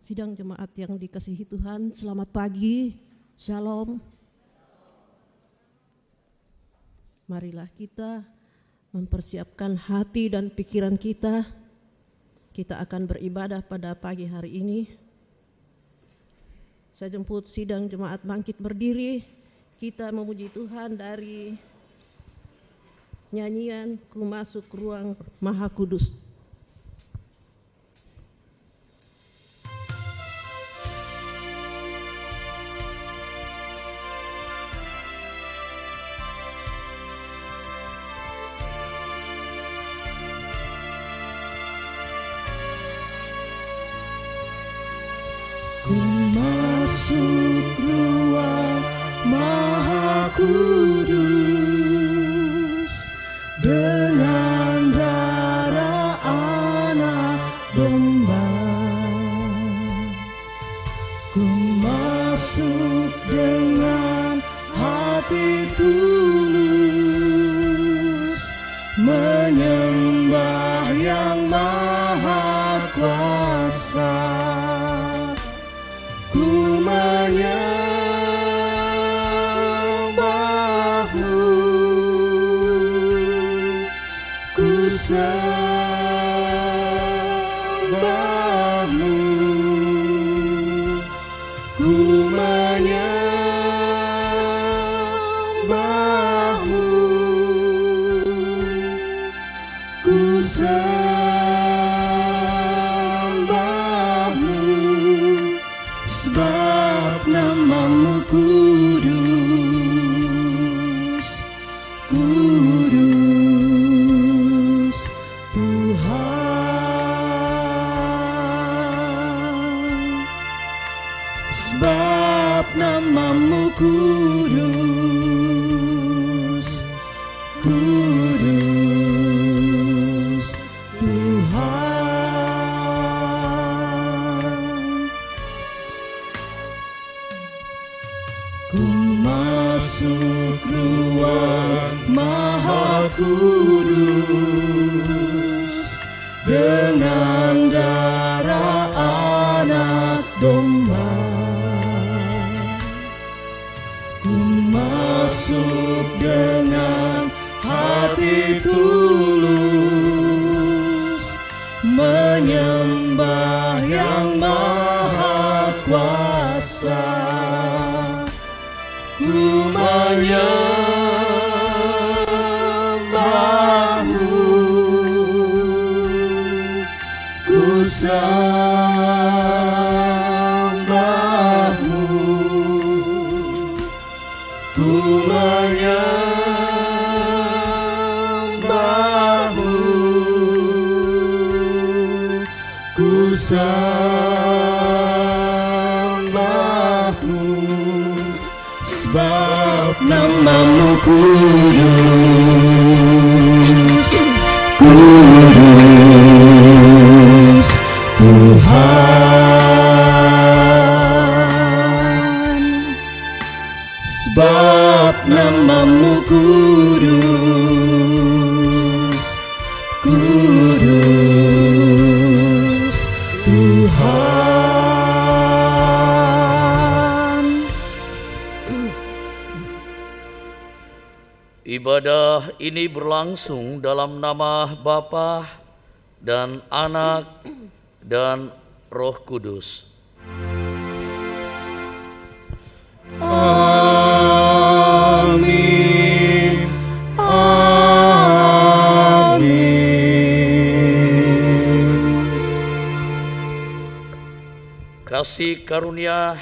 Sidang jemaat yang dikasihi Tuhan, selamat pagi, shalom. Marilah kita mempersiapkan hati dan pikiran kita. Kita akan beribadah pada pagi hari ini. Saya jemput sidang jemaat bangkit berdiri. Kita memuji Tuhan dari nyanyian Ku Masuk Ruang Maha Kudus. Ku masuk ruang Maha Kudus dengan darah anak domba. Ku masuk dengan hati tulus menyembah yang Maha Kuasa. Ku menyembah-Mu, ku sembah-Mu, ku menyembah-Mu, ku sebab nama-Mu kudus, kudus Tuhan. Sebab nama-Mu kudus, kudus Tuhan. Ku masuk ruang Maha Kudus dengan darah anak domba. Ku masuk dengan hati tulus menyembah yang Maha Kuasa. Ku menyembah-Mu, ku sembah-Mu, ku menyembah-Mu, ku sembah-Mu. Sebab nama-Mu kudus, kudus Tuhan. Sebab nama-Mu kudus, kudus Tuhan. Ibadah ini berlangsung dalam nama Bapa dan Anak dan Roh Kudus. Amin. Amin. Kasih karunia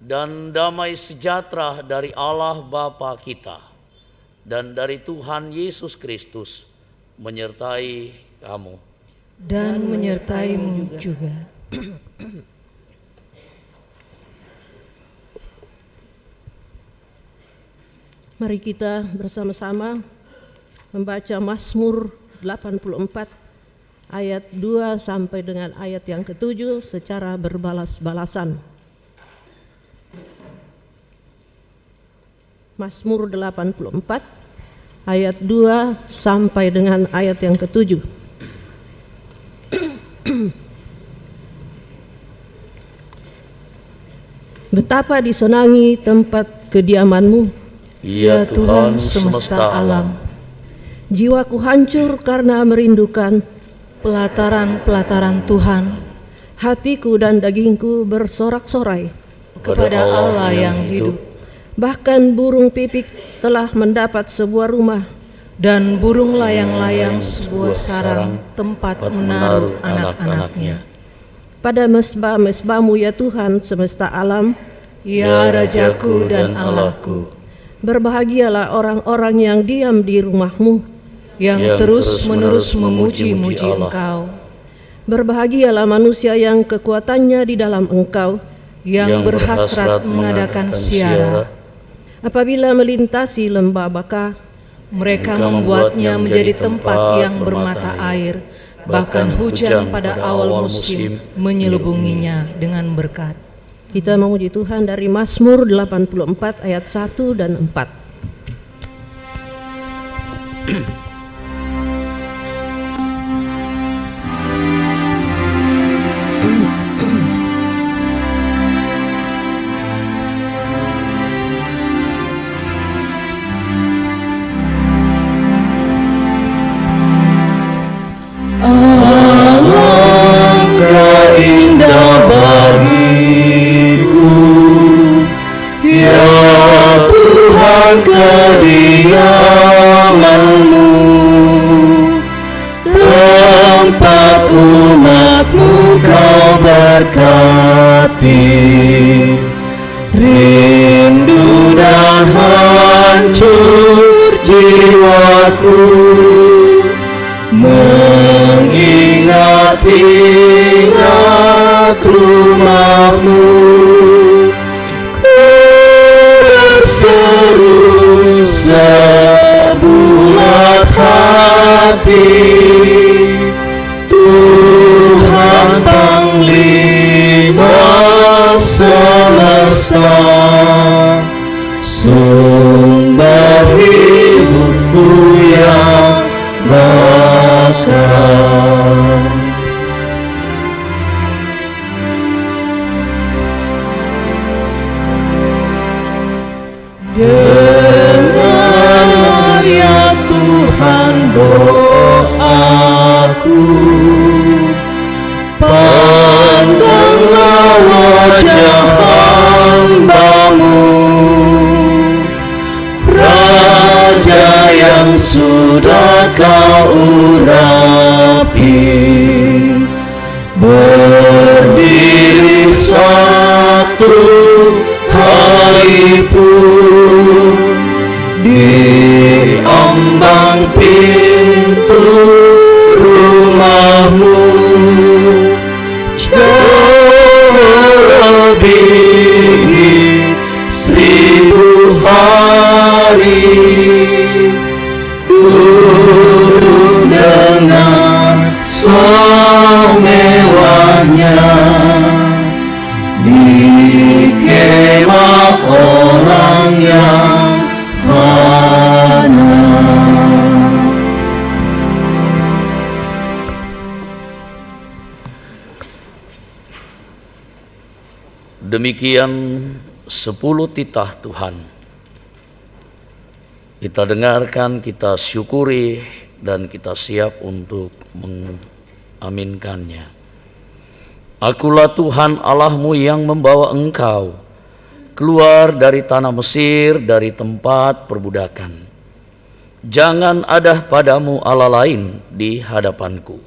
dan damai sejahtera dari Allah Bapa kita dan dari Tuhan Yesus Kristus menyertai kamu. Dan menyertai-Mu juga. Mari kita bersama-sama membaca Mazmur 84 ayat 2 sampai dengan ayat yang ke-7 secara berbalas-balasan. Mazmur 84 ayat 2 sampai dengan ayat yang ke-7. Betapa disenangi tempat kediaman-Mu, Ya Tuhan semesta alam. jiwaku hancur karena merindukan, pelataran-pelataran Tuhan, hatiku dan dagingku bersorak-sorai. kepada Allah yang hidup, Bahkan burung pipik telah mendapat sebuah rumah, dan burung layang-layang sebuah sarang tempat menaruh anak-anaknya. pada mesbah-mesbah-Mu ya Tuhan semesta alam. Ya Rajaku dan Allahku, Berbahagialah orang-orang yang diam di rumah-Mu, yang terus-menerus memuji-muji Engkau, berbahagialah manusia yang kekuatannya di dalam Engkau, yang berhasrat mengadakan siara. apabila melintasi lembah Baka, Mereka membuatnya menjadi tempat yang bermata air, bahkan hujan pada awal musim menyelubunginya dengan berkat. Kita memuji Tuhan dari Mazmur 84 ayat 1 dan 4. Alangkah indah bagiku, ya Tuhan, kediaman-Mu, tempat umat-Mu Kau berkati. Rindu dan hancur jiwaku mengingat rumah-Mu. Ku berseru sebulat hati, Tuhan Panglima semesta, sumber hidupku yang bakal. Dengar ya Tuhan doaku, pandanglah wajah hamba-Mu, Raja yang sudah Kau urapi, berdiri satu hari pun di ambang pintu rumah-Mu, jauh lebih 1000 hari duduk dengan semewahnya di kemah orang yang fana. Demikian 10 titah Tuhan. Kita dengarkan, kita syukuri, dan kita siap untuk mengaminkannya. Akulah Tuhan Allahmu yang membawa engkau keluar dari tanah Mesir, dari tempat perbudakan. Jangan ada padamu Allah lain di hadapanku.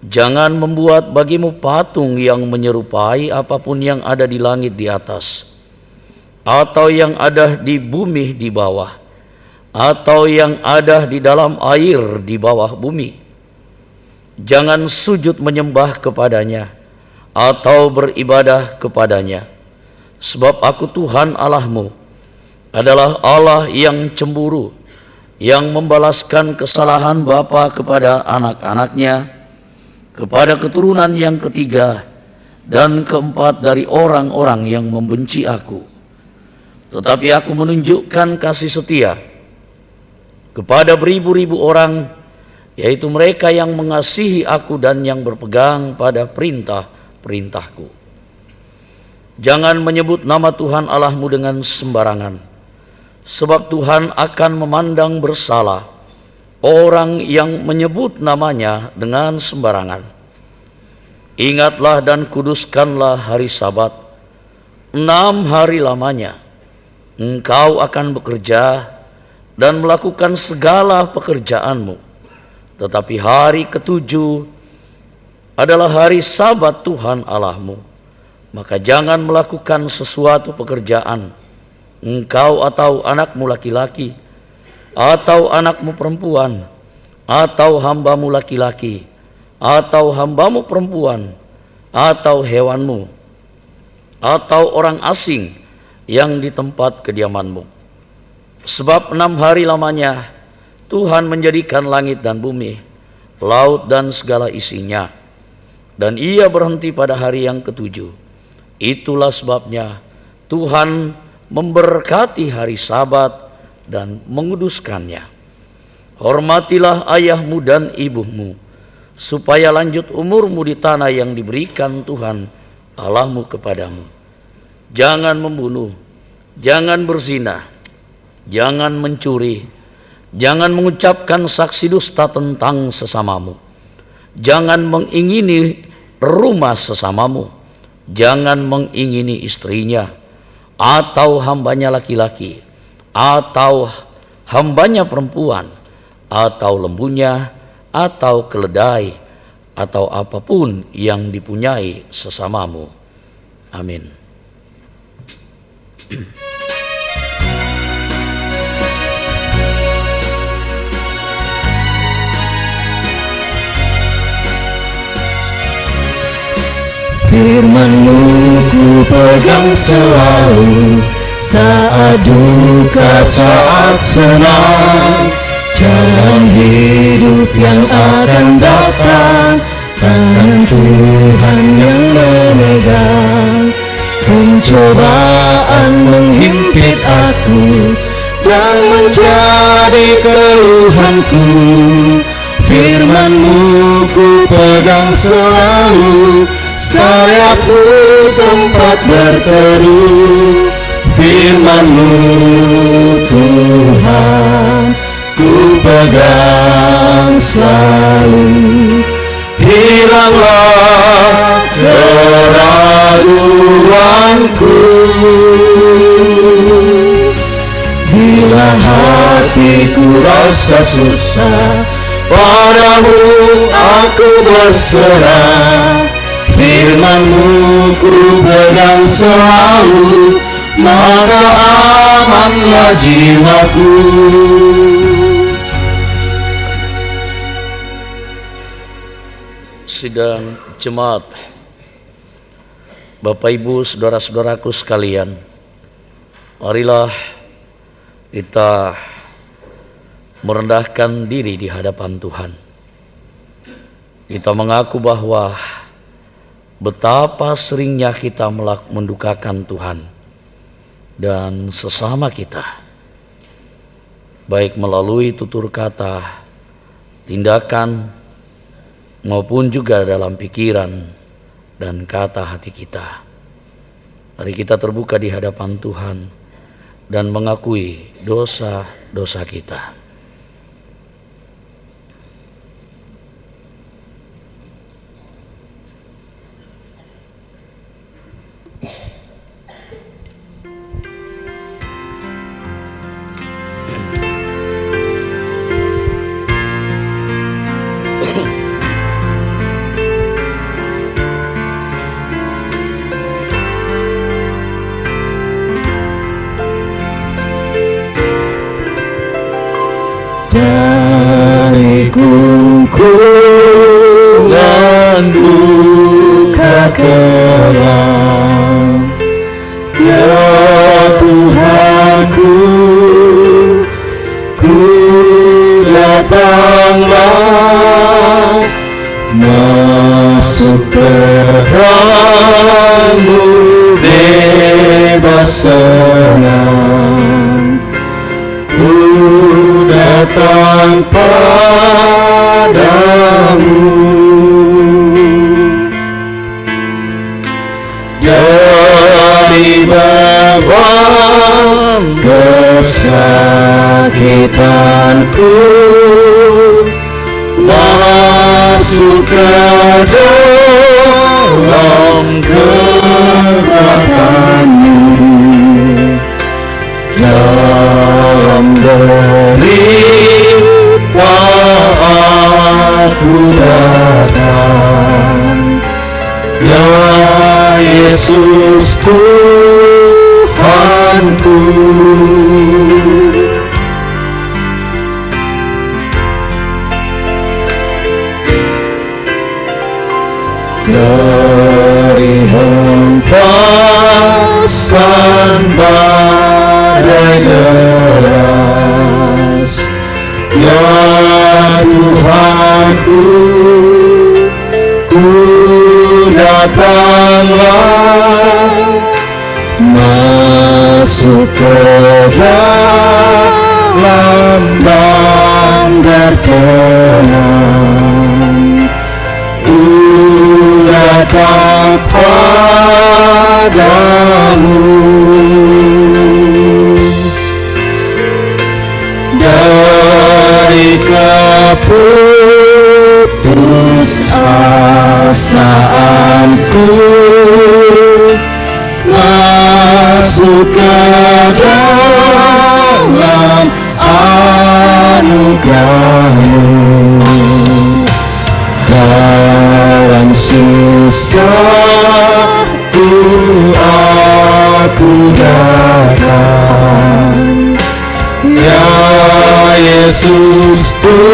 Jangan membuat bagimu patung yang menyerupai apapun yang ada di langit di atas, atau yang ada di bumi di bawah, atau yang ada di dalam air di bawah bumi. Jangan sujud menyembah kepadanya, atau beribadah kepadanya. Sebab aku Tuhan Allahmu adalah Allah yang cemburu, yang membalaskan kesalahan bapa kepada anak-anaknya, kepada keturunan yang ketiga dan keempat dari orang-orang yang membenci aku. Tetapi aku menunjukkan kasih setia kepada beribu-ribu orang, yaitu mereka yang mengasihi aku dan yang berpegang pada perintah-perintahku. Jangan menyebut nama Tuhan Allahmu dengan sembarangan, sebab Tuhan akan memandang bersalah orang yang menyebut namanya dengan sembarangan. Ingatlah dan kuduskanlah hari Sabat. 6 hari lamanya engkau akan bekerja dan melakukan segala pekerjaanmu. Tetapi hari ke-7 adalah hari Sabat Tuhan Allahmu. Maka jangan melakukan sesuatu pekerjaan, engkau atau anakmu laki-laki, atau anakmu perempuan, atau hambamu laki-laki, atau hambamu perempuan, atau hewanmu, atau orang asing yang di tempat kediamanmu. Sebab 6 hari lamanya Tuhan menjadikan langit dan bumi, laut dan segala isinya, dan ia berhenti pada hari yang ke-7. Itulah sebabnya Tuhan memberkati hari Sabat dan menguduskannya. Hormatilah ayahmu dan ibumu, supaya lanjut umurmu di tanah yang diberikan Tuhan Allahmu kepadamu. Jangan membunuh, jangan berzina, jangan mencuri, jangan mengucapkan saksi dusta tentang sesamamu, jangan mengingini rumah sesamamu, jangan mengingini istrinya, atau hambanya laki-laki, atau hambanya perempuan, atau lembunya, atau keledai, atau apapun yang dipunyai sesamamu. Amin. Firman-Mu ku pegang selalu, saat duka, saat senang. Jalan hidup yang akan datang, tangan Tuhan yang memegang. Pencobaan menghimpit aku dan menjadi keluhanku. Firman-Mu ku pegang selalu, sayapku tempat berteduh. Firman-Mu Tuhan ku pegang selalu. Hilanglah keraguanku bila hatiku rasa susah, padamu aku berserah. Firman-Mu ku pegang selalu, maka amanlah jiwaku. Sidang jemaat, Bapak Ibu, saudara-saudaraku sekalian, marilah kita merendahkan diri di hadapan Tuhan. Kita mengaku bahwa betapa seringnya kita mendukakan Tuhan dan sesama kita, baik melalui tutur kata, tindakan, maupun juga dalam pikiran dan kata hati kita. Mari kita terbuka di hadapan Tuhan dan mengakui dosa-dosa kita. Dari kungkungan duka kelam, ya Tuhanku, ku datanglah, masuk terang-Mu bebas senang. Ku datang padamu, kebangkitanku, masuk ke dalam kekuatan-Mu, dalam derita aku datang, ya Yesus Tuhanku. Dari hempasan badai deras, ya Tuhanku, ku datanglah, masuk ke dalam bandar tenang, datang padamu. Dari keputusasaanku, masuk ke dalam anugerah-Mu, dalam susah aku datang, ya Yesus Tuhanku.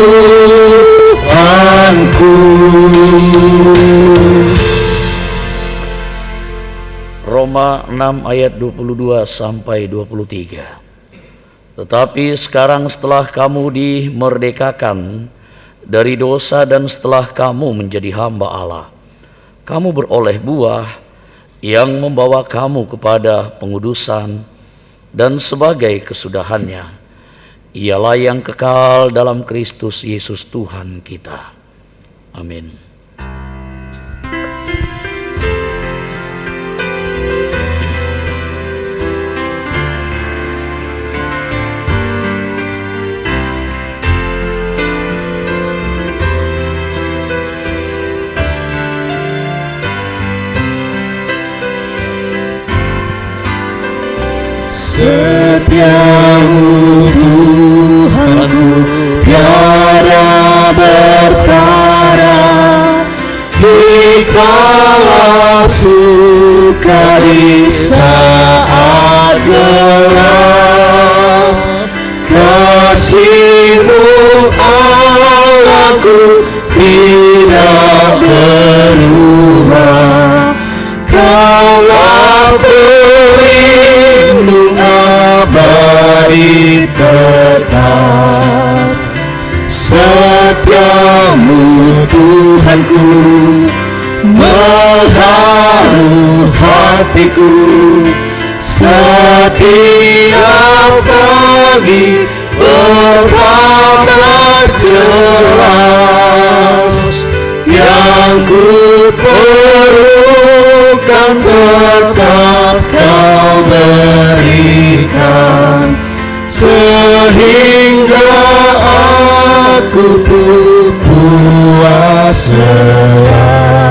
Roma 6 ayat 22 sampai 23. Tetapi sekarang setelah kamu dimerdekakan dari dosa dan setelah kamu menjadi hamba Allah, kamu beroleh buah yang membawa kamu kepada pengudusan dan sebagai kesudahannya, ialah yang kekal dalam Kristus Yesus Tuhan kita. Amin. Setiamu Tuhanku tiada bertara, dikala sukari saat gelap. Kasih-Mu Allahku tidak berubah, Kaulah pelindung abadi tetap. Setiamu Tuhanku mengharu hatiku, setiap pagi bertambah jelas. Yang ku perlukan tetap Kau berikan, sehingga aku puas lelas.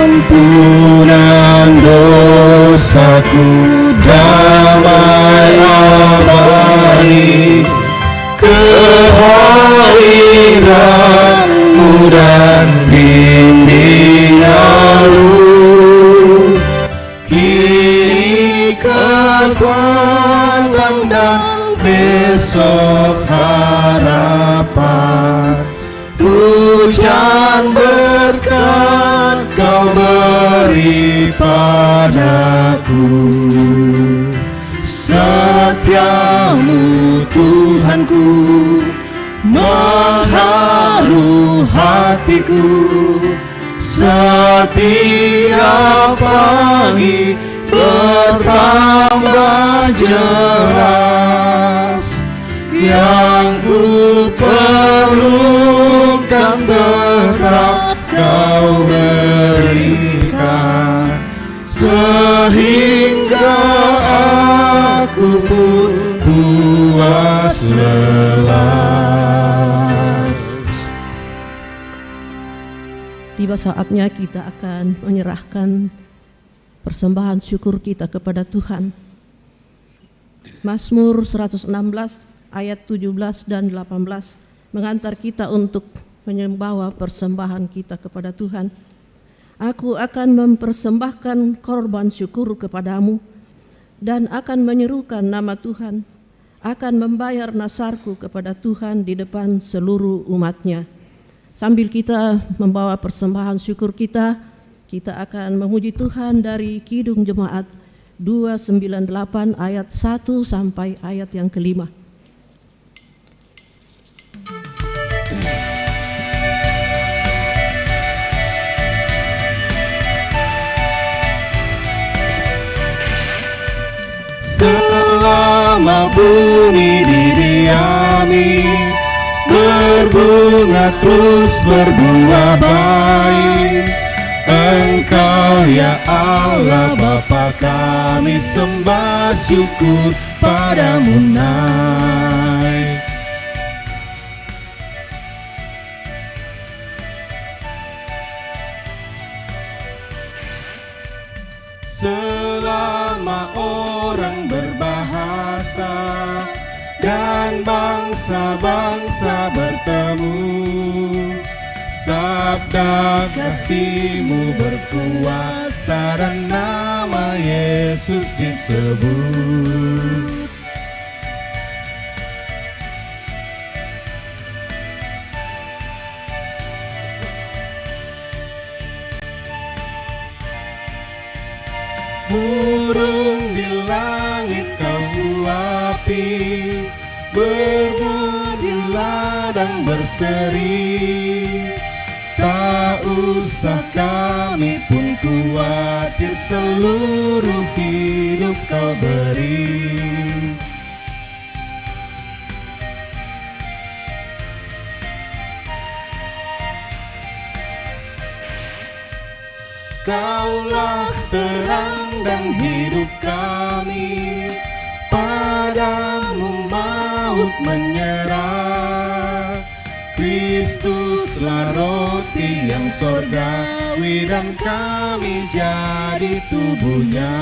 Ampunan dosaku, damai abadi, kehadiran-Mu dan bimbingan-Mu, kini kekuatan dan besok harapan. Hujan berkat Kau beri padaku, setiamu Tuhanku mengharu hatiku, setiap pagi bertambah jelas. Yang ku perlukan tetap hingga aku pun puas lelas. Tiba saatnya kita akan menyerahkan persembahan syukur kita kepada Tuhan. Mazmur 116 ayat 17 dan 18 mengantar kita untuk membawa persembahan kita kepada Tuhan. Aku akan mempersembahkan korban syukur kepadamu dan akan menyerukan nama Tuhan, akan membayar nasarku kepada Tuhan di depan seluruh umatnya. Sambil kita membawa persembahan syukur kita akan memuji Tuhan dari Kidung Jemaat 298 ayat 1 sampai ayat yang kelima. Selama bumi didiami, berbunga terus berbuah baik, Engkau ya Allah Bapa kami sembah syukur padamu naik. Selama orang berbahasa dan bangsa-bangsa bertemu, sabda kasih-Mu berkuasa dan nama Yesus disebut. Burung di langit Kau suapi, berbunga di ladang berseri. Tak usah kami pun khawatir, seluruh hidup Kau beri. Kaulah terang dan hidup kami, padamu maut menyerah. Kristuslah roti yang sorgawi dan kami jadi tubuhnya.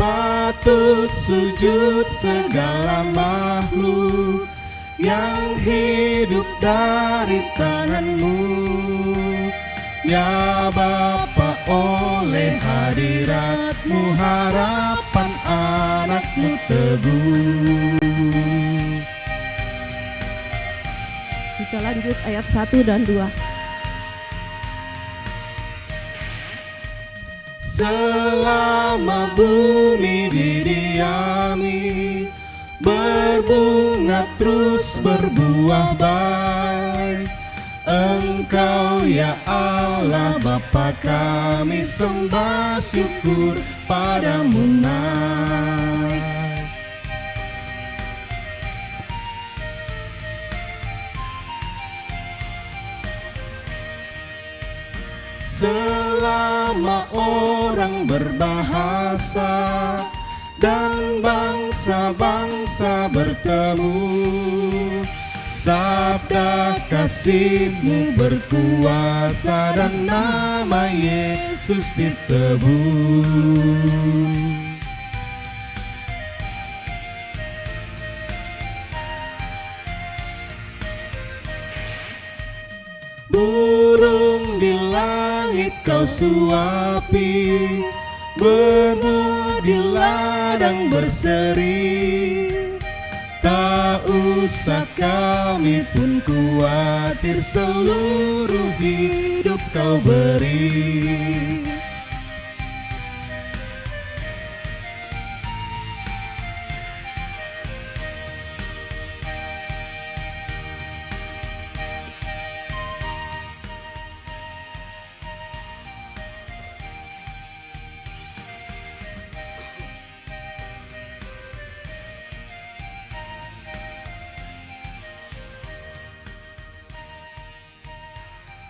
Patut sujud segala makhluk yang hidup dari tangan-Mu, ya Bapa, oleh hadirat-Mu harapan anak-Mu teguh. Kita lanjut ayat 1 dan 2. Selama bumi didiami, berbunga terus berbuah baik, Engkau ya Allah Bapa kami sembah syukur padamu naik. Selama orang berbahasa dan bangsa-bangsa bertemu, sabda kasih-Mu berkuasa dan nama Yesus disebut. Burung di langit Kau suapi, berbunga di ladang berseri. Tak usah kami pun khawatir, seluruh hidup Kau beri.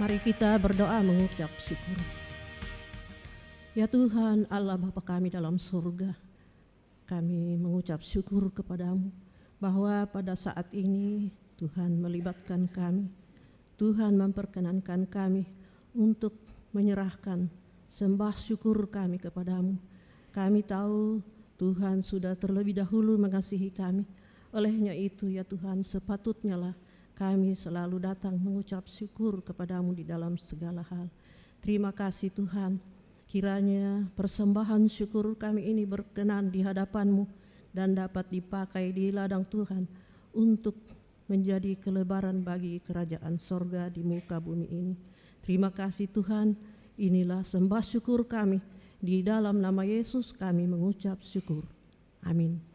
Mari kita berdoa mengucap syukur. Ya Tuhan Allah Bapa kami dalam surga, kami mengucap syukur kepadamu bahwa pada saat ini Tuhan melibatkan kami, Tuhan memperkenankan kami untuk menyerahkan sembah syukur kami kepadamu. Kami tahu Tuhan sudah terlebih dahulu mengasihi kami, olehnya itu ya Tuhan sepatutnya lah kami selalu datang mengucap syukur kepadamu di dalam segala hal. Terima kasih Tuhan, kiranya persembahan syukur kami ini berkenan di hadapan-Mu dan dapat dipakai di ladang Tuhan untuk menjadi kelebaran bagi kerajaan sorga di muka bumi ini. Terima kasih Tuhan, inilah sembah syukur kami. Di dalam nama Yesus kami mengucap syukur. Amin.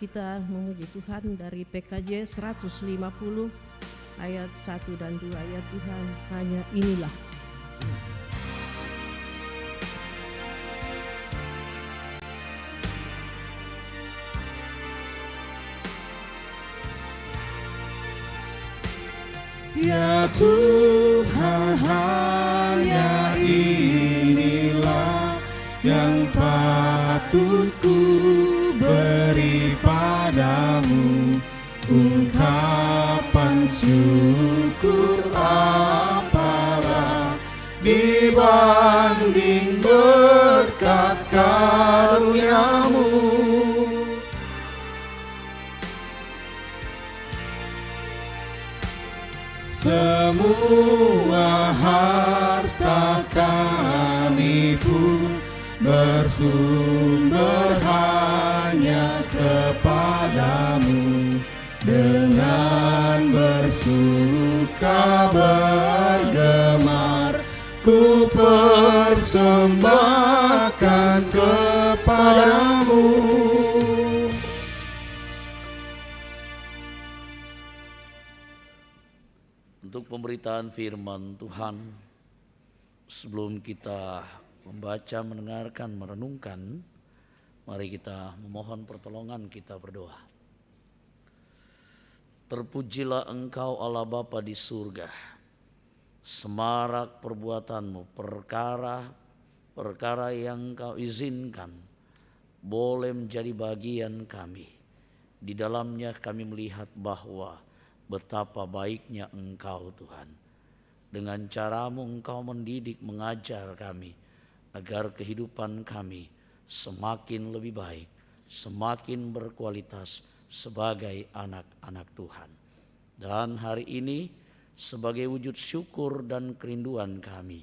Kita memuji Tuhan dari PKJ 150 ayat 1 dan 2. Ya Tuhan, hanya inilah. Ya Tuhan, hanya inilah yang patut ku beri padamu, ungkapan syukur apalah dibanding berkat karunia-Mu. Semua harta kami pun bersumber hanya kepadamu. Dengan bersuka bergemar ku persembahkan kepadamu. Untuk pemberitaan firman Tuhan, sebelum kita membaca, mendengarkan, merenungkan, mari kita memohon pertolongan, kita berdoa. Terpujilah Engkau Allah Bapa di surga, semarak perbuatanmu, perkara yang Engkau izinkan boleh menjadi bagian kami. Di dalamnya kami melihat bahwa betapa baiknya Engkau Tuhan. Dengan caramu Engkau mendidik, mengajar kami, agar kehidupan kami semakin lebih baik, semakin berkualitas sebagai anak-anak Tuhan. Dan hari ini sebagai wujud syukur dan kerinduan kami,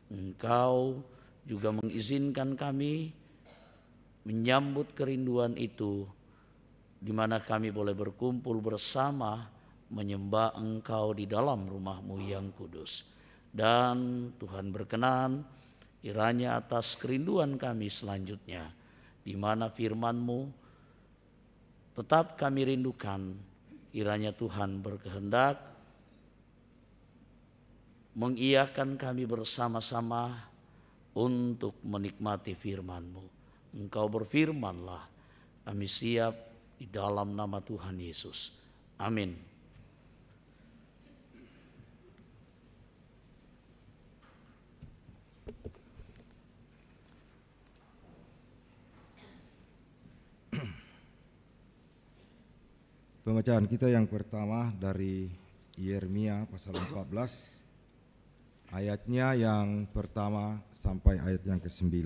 Engkau juga mengizinkan kami menyambut kerinduan itu, di mana kami boleh berkumpul bersama menyembah Engkau di dalam rumah-Mu yang kudus. Dan Tuhan berkenan kiranya atas kerinduan kami selanjutnya, di mana firman-Mu tetap kami rindukan, kiranya Tuhan berkehendak mengiyakan kami bersama-sama untuk menikmati firman-Mu. Engkau berfirmanlah, kami siap di dalam nama Tuhan Yesus. Amin. Pembacaan kita yang pertama dari Yeremia pasal 14, ayatnya yang pertama sampai ayat yang ke-9.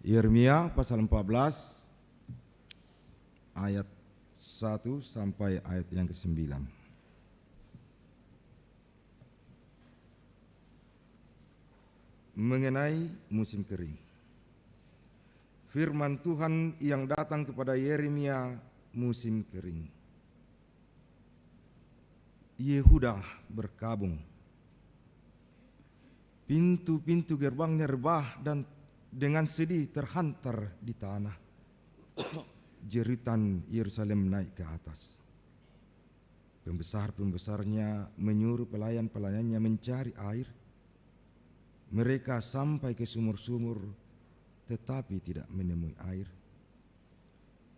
Yeremia pasal 14 ayat 1 sampai ayat yang ke-9. Mengenai musim kering. Firman Tuhan yang datang kepada Yeremia musim kering. Yehuda berkabung. Pintu-pintu gerbangnya rebah dan dengan sedih terhantar di tanah. Jeritan Yerusalem naik ke atas. Pembesar-pembesarnya menyuruh pelayan-pelayannya mencari air. Mereka sampai ke sumur-sumur tetapi tidak menemui air.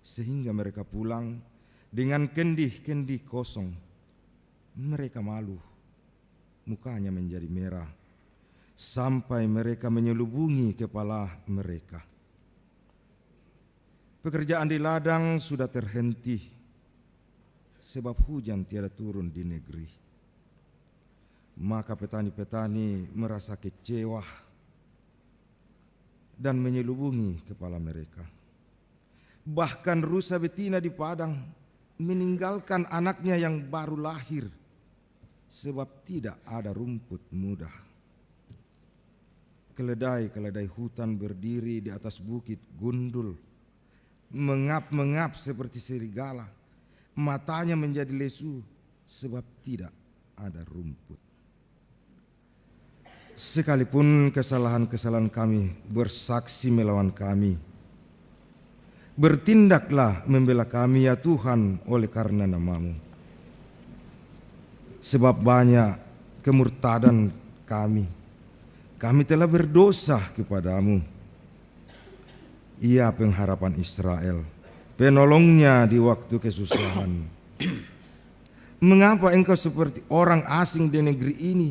Sehingga mereka pulang dengan kendih-kendih kosong. Mereka malu, mukanya menjadi merah, sampai mereka menyelubungi kepala mereka. Pekerjaan di ladang sudah terhenti, sebab hujan tiada turun di negeri. Maka petani-petani merasa kecewa dan menyelubungi kepala mereka. Bahkan rusa betina di padang meninggalkan anaknya yang baru lahir, sebab tidak ada rumput muda. Keledai-keledai hutan berdiri di atas bukit gundul, mengap-mengap seperti serigala, matanya menjadi lesu sebab tidak ada rumput. Sekalipun kesalahan-kesalahan kami bersaksi melawan kami, bertindaklah membela kami ya Tuhan oleh karena nama-Mu. Sebab banyak kemurtadan kami telah berdosa kepadamu. Ia pengharapan Israel, penolongnya di waktu kesusahan. Mengapa engkau seperti orang asing di negeri ini,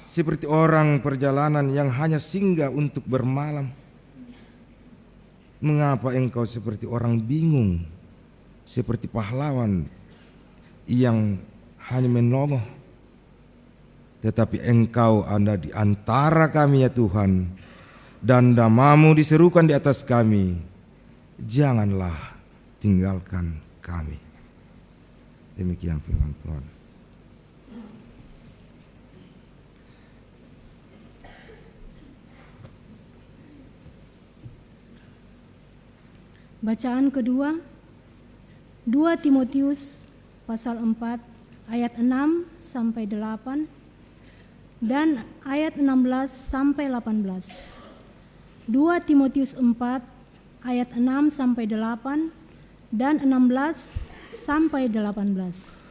seperti orang perjalanan yang hanya singgah untuk bermalam? Mengapa engkau seperti orang bingung, seperti pahlawan yang hanya menolong? Tetapi engkau ada di antara kami ya Tuhan, dan nama-Mu diserukan di atas kami. Janganlah tinggalkan kami. Demikian firman Tuhan. Bacaan kedua, 2 Timotius pasal 4 ayat 6 sampai 8 dan ayat 16 sampai 18. 2 Timotius 4 ayat 6 sampai 8 dan 16 sampai 18.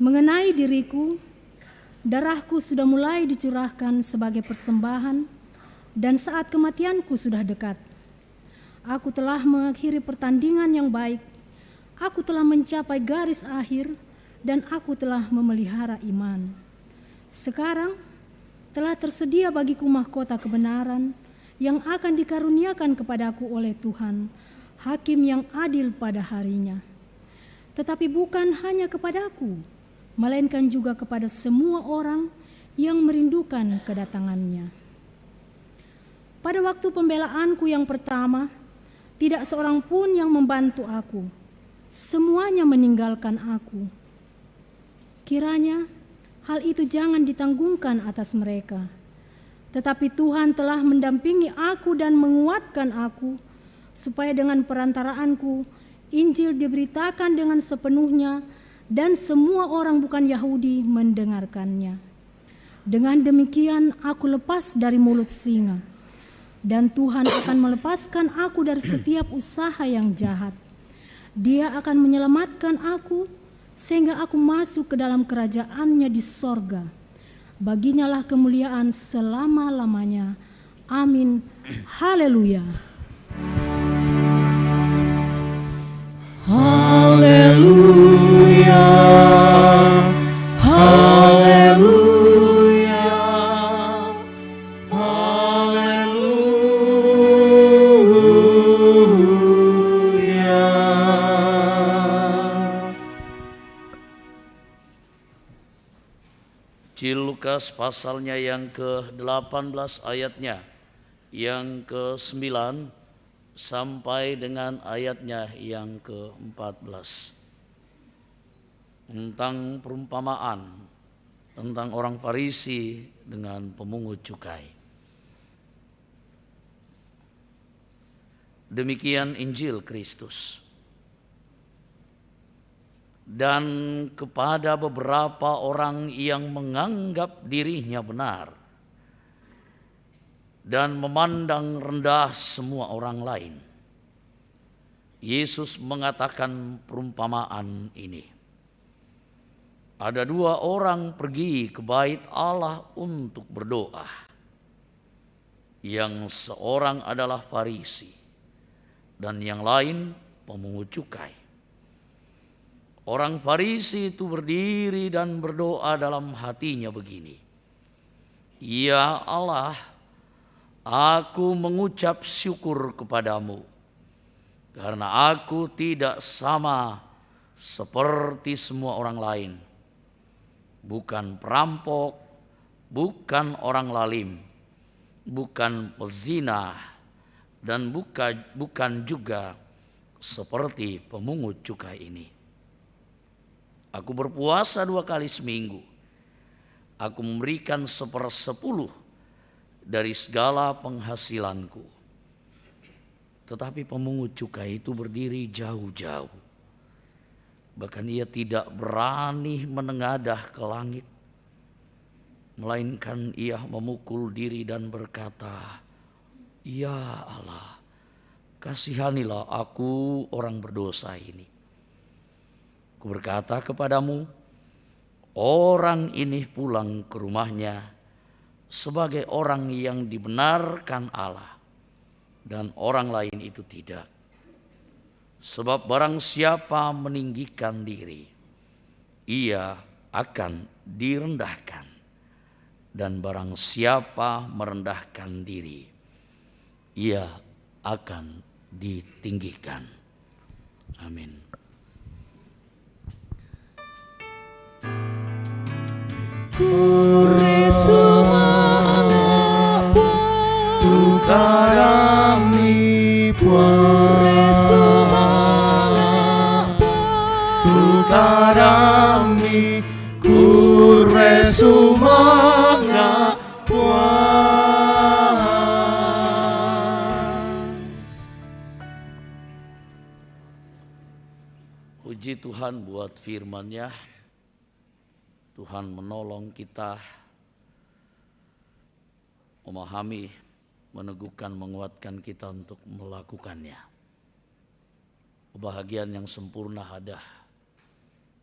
Mengenai diriku, darahku sudah mulai dicurahkan sebagai persembahan dan saat kematianku sudah dekat. Aku telah mengakhiri pertandingan yang baik, aku telah mencapai garis akhir, dan aku telah memelihara iman. Sekarang telah tersedia bagiku mahkota kebenaran yang akan dikaruniakan kepadaku oleh Tuhan, Hakim yang adil pada harinya. Tetapi bukan hanya kepadaku, melainkan juga kepada semua orang yang merindukan kedatangannya. Pada waktu pembelaanku yang pertama, tidak seorang pun yang membantu aku. Semuanya meninggalkan aku. Kiranya hal itu jangan ditanggungkan atas mereka. Tetapi Tuhan telah mendampingi aku dan menguatkan aku, supaya dengan perantaraanku Injil diberitakan dengan sepenuhnya dan semua orang bukan Yahudi mendengarkannya. Dengan demikian aku lepas dari mulut singa, dan Tuhan akan melepaskan aku dari setiap usaha yang jahat. Dia akan menyelamatkan aku sehingga aku masuk ke dalam kerajaan-Nya di sorga. Baginya lah kemuliaan selama-lamanya. Amin. Haleluya. Haleluya, haleluya, haleluya. Injil Lukas pasalnya yang ke-18 ayatnya yang ke-9 sampai dengan ayatnya yang ke-14. Tentang perumpamaan tentang orang Farisi dengan pemungut cukai. Demikian Injil Kristus. dan kepada beberapa orang yang menganggap dirinya benar dan memandang rendah semua orang lain, Yesus mengatakan perumpamaan ini. Ada 2 orang pergi ke bait Allah untuk berdoa. Yang seorang adalah Farisi dan yang lain pemungut cukai. Orang Farisi itu berdiri dan berdoa dalam hatinya begini, "Ya Allah, aku mengucap syukur kepadamu karena aku tidak sama seperti semua orang lain. Bukan perampok, bukan orang lalim, bukan pezina, dan bukan juga seperti pemungut cukai ini. Aku berpuasa 2 kali seminggu. Aku memberikan 1/10 dari segala penghasilanku." Tetapi pemungut cukai itu berdiri jauh-jauh. Bahkan ia tidak berani menengadah ke langit, melainkan ia memukul diri dan berkata, "Ya Allah, kasihanilah aku orang berdosa ini." Ku berkata kepadamu, orang ini pulang ke rumahnya sebagai orang yang dibenarkan Allah, dan orang lain itu tidak. Sebab barang siapa meninggikan diri, ia akan direndahkan. Dan barang siapa merendahkan diri, ia akan ditinggikan. Amin. Tukarami Tukarami kuresumanga Puji Tuhan buat firman-Nya. Tuhan menolong kita memahami, meneguhkan, menguatkan kita untuk melakukannya. Kebahagiaan yang sempurna ada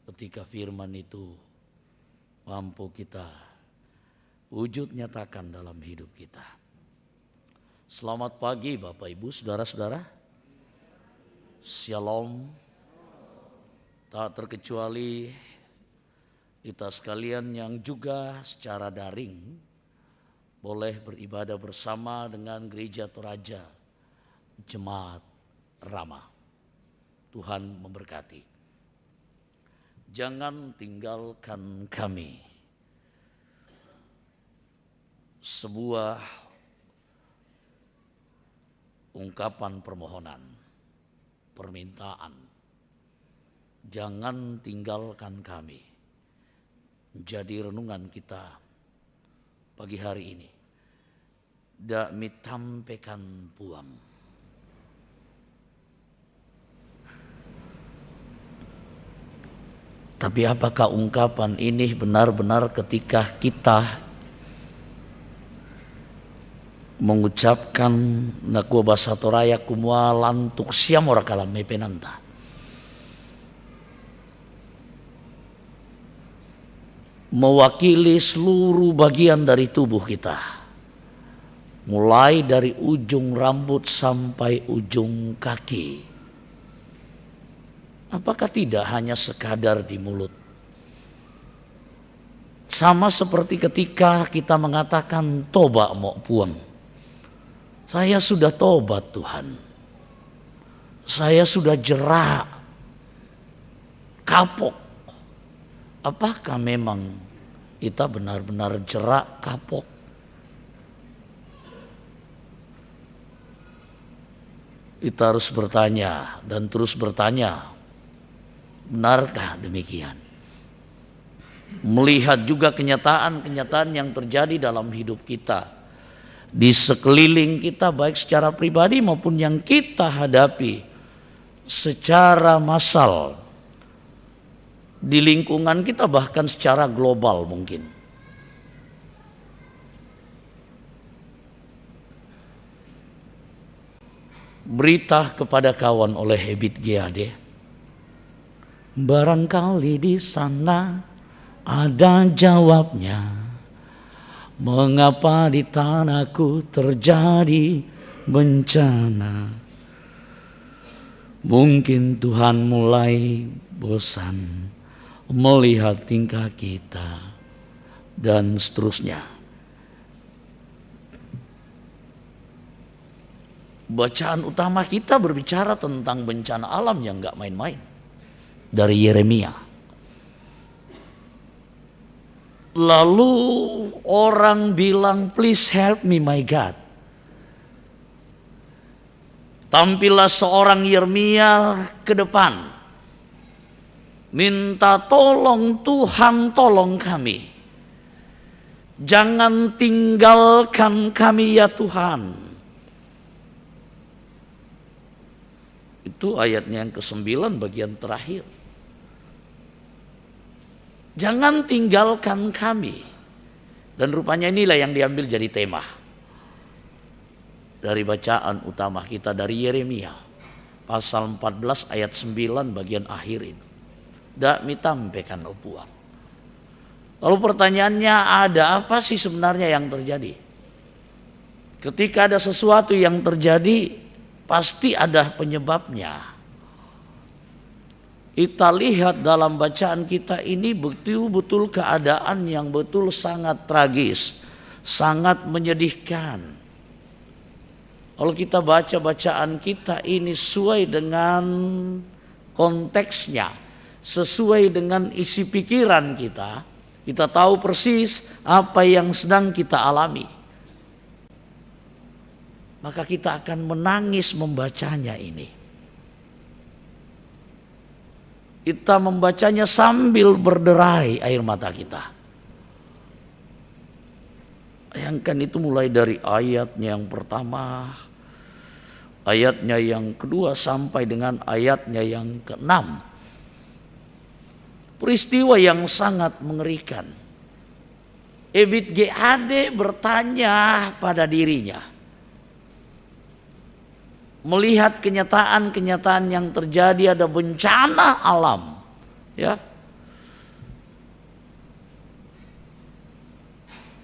ketika firman itu mampu kita wujud nyatakan dalam hidup kita. Selamat pagi Bapak Ibu, saudara-saudara. Shalom. Tak terkecuali kita sekalian yang juga secara daring boleh beribadah bersama dengan Gereja Toraja Jemaat Rama. Tuhan memberkati. Jangan tinggalkan kami. Sebuah ungkapan permohonan, permintaan. Jangan tinggalkan kami. Jadi renungan kita pagi hari ini. Dak mitampekan puam. Tapi apakah ungkapan ini benar-benar ketika kita mengucapkan nakua bahasa Toraya kumua lantuk siam ora kalam mepenanta. Mewakili seluruh bagian dari tubuh kita. Mulai dari ujung rambut sampai ujung kaki. Apakah tidak hanya sekadar di mulut? Sama seperti ketika kita mengatakan toba mau puang. Saya sudah tobat Tuhan. Saya sudah jerak, kapok. Apakah memang kita benar-benar jerak, kapok? Kita harus bertanya dan terus bertanya. Benarkah demikian? Melihat juga kenyataan-kenyataan yang terjadi dalam hidup kita. Di sekeliling kita baik secara pribadi maupun yang kita hadapi secara massal. di lingkungan kita, bahkan secara global mungkin. Berita kepada kawan oleh Ebit G.A.D. Barangkali di sana ada jawabnya, mengapa di tanahku terjadi bencana. Mungkin Tuhan mulai bosan melihat tingkah kita, dan seterusnya. Bacaan utama kita berbicara tentang bencana alam yang gak main-main, dari Yeremia. Lalu orang bilang, please help me my God. Tampillah seorang Yeremia ke depan, minta tolong, Tuhan tolong kami. Jangan tinggalkan kami ya Tuhan. Itu ayatnya yang ke-9 bagian terakhir. Jangan tinggalkan kami. Dan rupanya inilah yang diambil jadi tema dari bacaan utama kita dari Yeremia. Pasal 14 ayat 9 bagian akhir itu. Dak mitampekan opuang. Lalu pertanyaannya, ada apa sih sebenarnya yang terjadi? Ketika ada sesuatu yang terjadi, pasti ada penyebabnya. Kita lihat dalam bacaan kita ini betul-betul keadaan yang betul sangat tragis, sangat menyedihkan. Kalau kita baca bacaan kita ini sesuai dengan konteksnya, sesuai dengan isi pikiran kita, kita tahu persis apa yang sedang kita alami. Maka kita akan menangis membacanya ini. Kita membacanya sambil berderai air mata kita. Bayangkan itu mulai dari ayatnya yang pertama, ayatnya yang kedua sampai dengan ayatnya yang ke-6. Peristiwa yang sangat mengerikan. Ebit G.A.D. bertanya pada dirinya, melihat kenyataan-kenyataan yang terjadi, ada bencana alam, ya.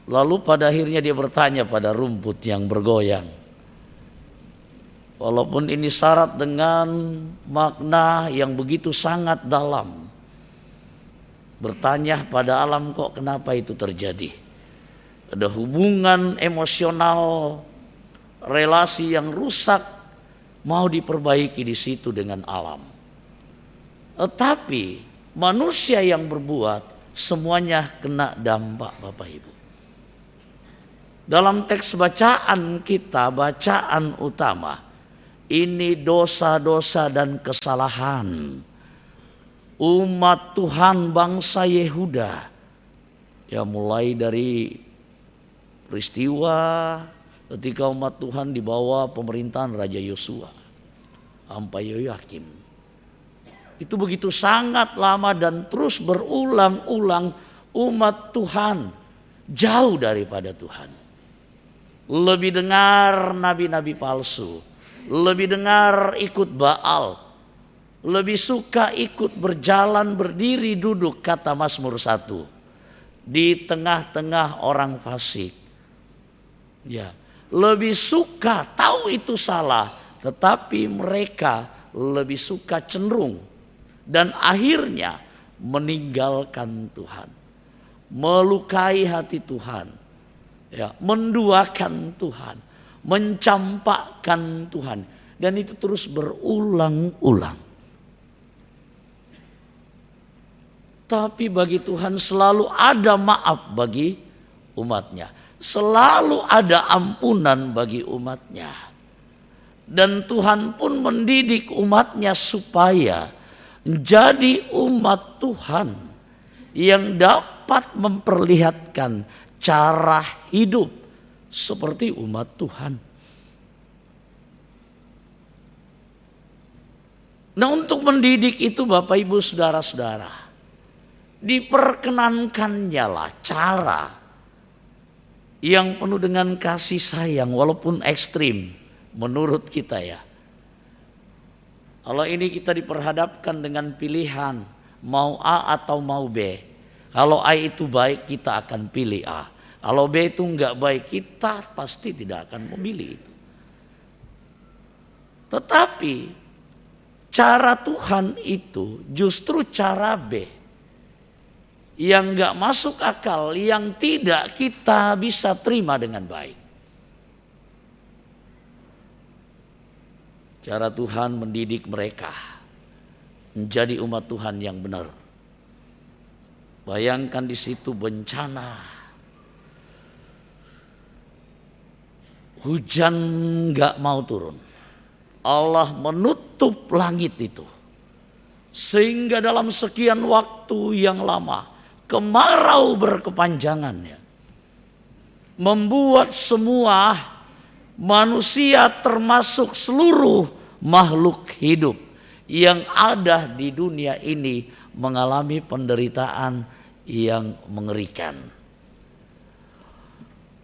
Lalu pada akhirnya dia bertanya pada rumput yang bergoyang. Walaupun ini syarat dengan makna yang begitu sangat dalam. Bertanya pada alam, kok kenapa itu terjadi? Ada hubungan emosional, relasi yang rusak, mau diperbaiki di situ dengan alam. Tetapi manusia yang berbuat semuanya kena dampak, Bapak Ibu. Dalam teks bacaan kita, bacaan utama, ini dosa-dosa dan kesalahan umat Tuhan bangsa Yehuda. Ya, mulai dari peristiwa ketika umat Tuhan di bawah pemerintahan Raja Yosua sampai Yoyakim. Itu begitu sangat lama dan terus berulang-ulang umat Tuhan jauh daripada Tuhan. Lebih dengar nabi-nabi palsu, lebih dengar ikut Baal, lebih suka ikut berjalan berdiri duduk, kata Mazmur 1, di tengah-tengah orang fasik. Ya, lebih suka tahu itu salah, tetapi mereka lebih suka cenderung dan akhirnya meninggalkan Tuhan, melukai hati Tuhan, ya, menduakan Tuhan, mencampakkan Tuhan, dan itu terus berulang-ulang. Tapi bagi Tuhan selalu ada maaf bagi umatnya. Selalu ada ampunan bagi umatnya. Dan Tuhan pun mendidik umatnya supaya menjadi umat Tuhan yang dapat memperlihatkan cara hidup seperti umat Tuhan. Nah, untuk mendidik itu Bapak Ibu Saudara-saudara, Diperkenankannya lah cara yang penuh dengan kasih sayang walaupun ekstrim menurut kita ya. Kalau ini kita diperhadapkan dengan pilihan mau A atau mau B. Kalau A itu baik kita akan pilih A. Kalau B itu enggak baik kita pasti tidak akan memilih itu. Tetapi cara Tuhan itu justru cara B yang enggak masuk akal, yang tidak kita bisa terima dengan baik. Cara Tuhan mendidik mereka menjadi umat Tuhan yang benar. Bayangkan di situ bencana, hujan enggak mau turun. Allah menutup langit itu sehingga dalam sekian waktu yang lama kemarau berkepanjangan ya, membuat semua manusia termasuk seluruh makhluk hidup yang ada di dunia ini mengalami penderitaan yang mengerikan.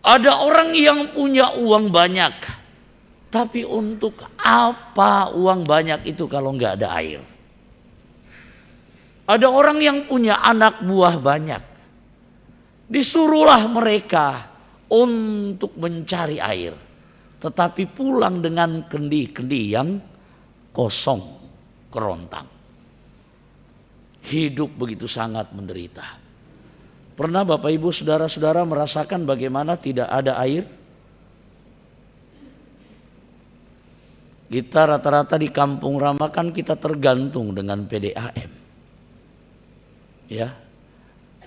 Ada orang yang punya uang banyak, tapi untuk apa uang banyak itu kalau nggak ada air? Ada orang yang punya anak buah banyak, disuruhlah mereka untuk mencari air, tetapi pulang dengan kendi-kendi yang kosong, kerontang. Hidup begitu sangat menderita. Pernah Bapak Ibu saudara-saudara merasakan bagaimana tidak ada air? Kita rata-rata di Kampung Rama kan kita tergantung dengan PDAM. Ya,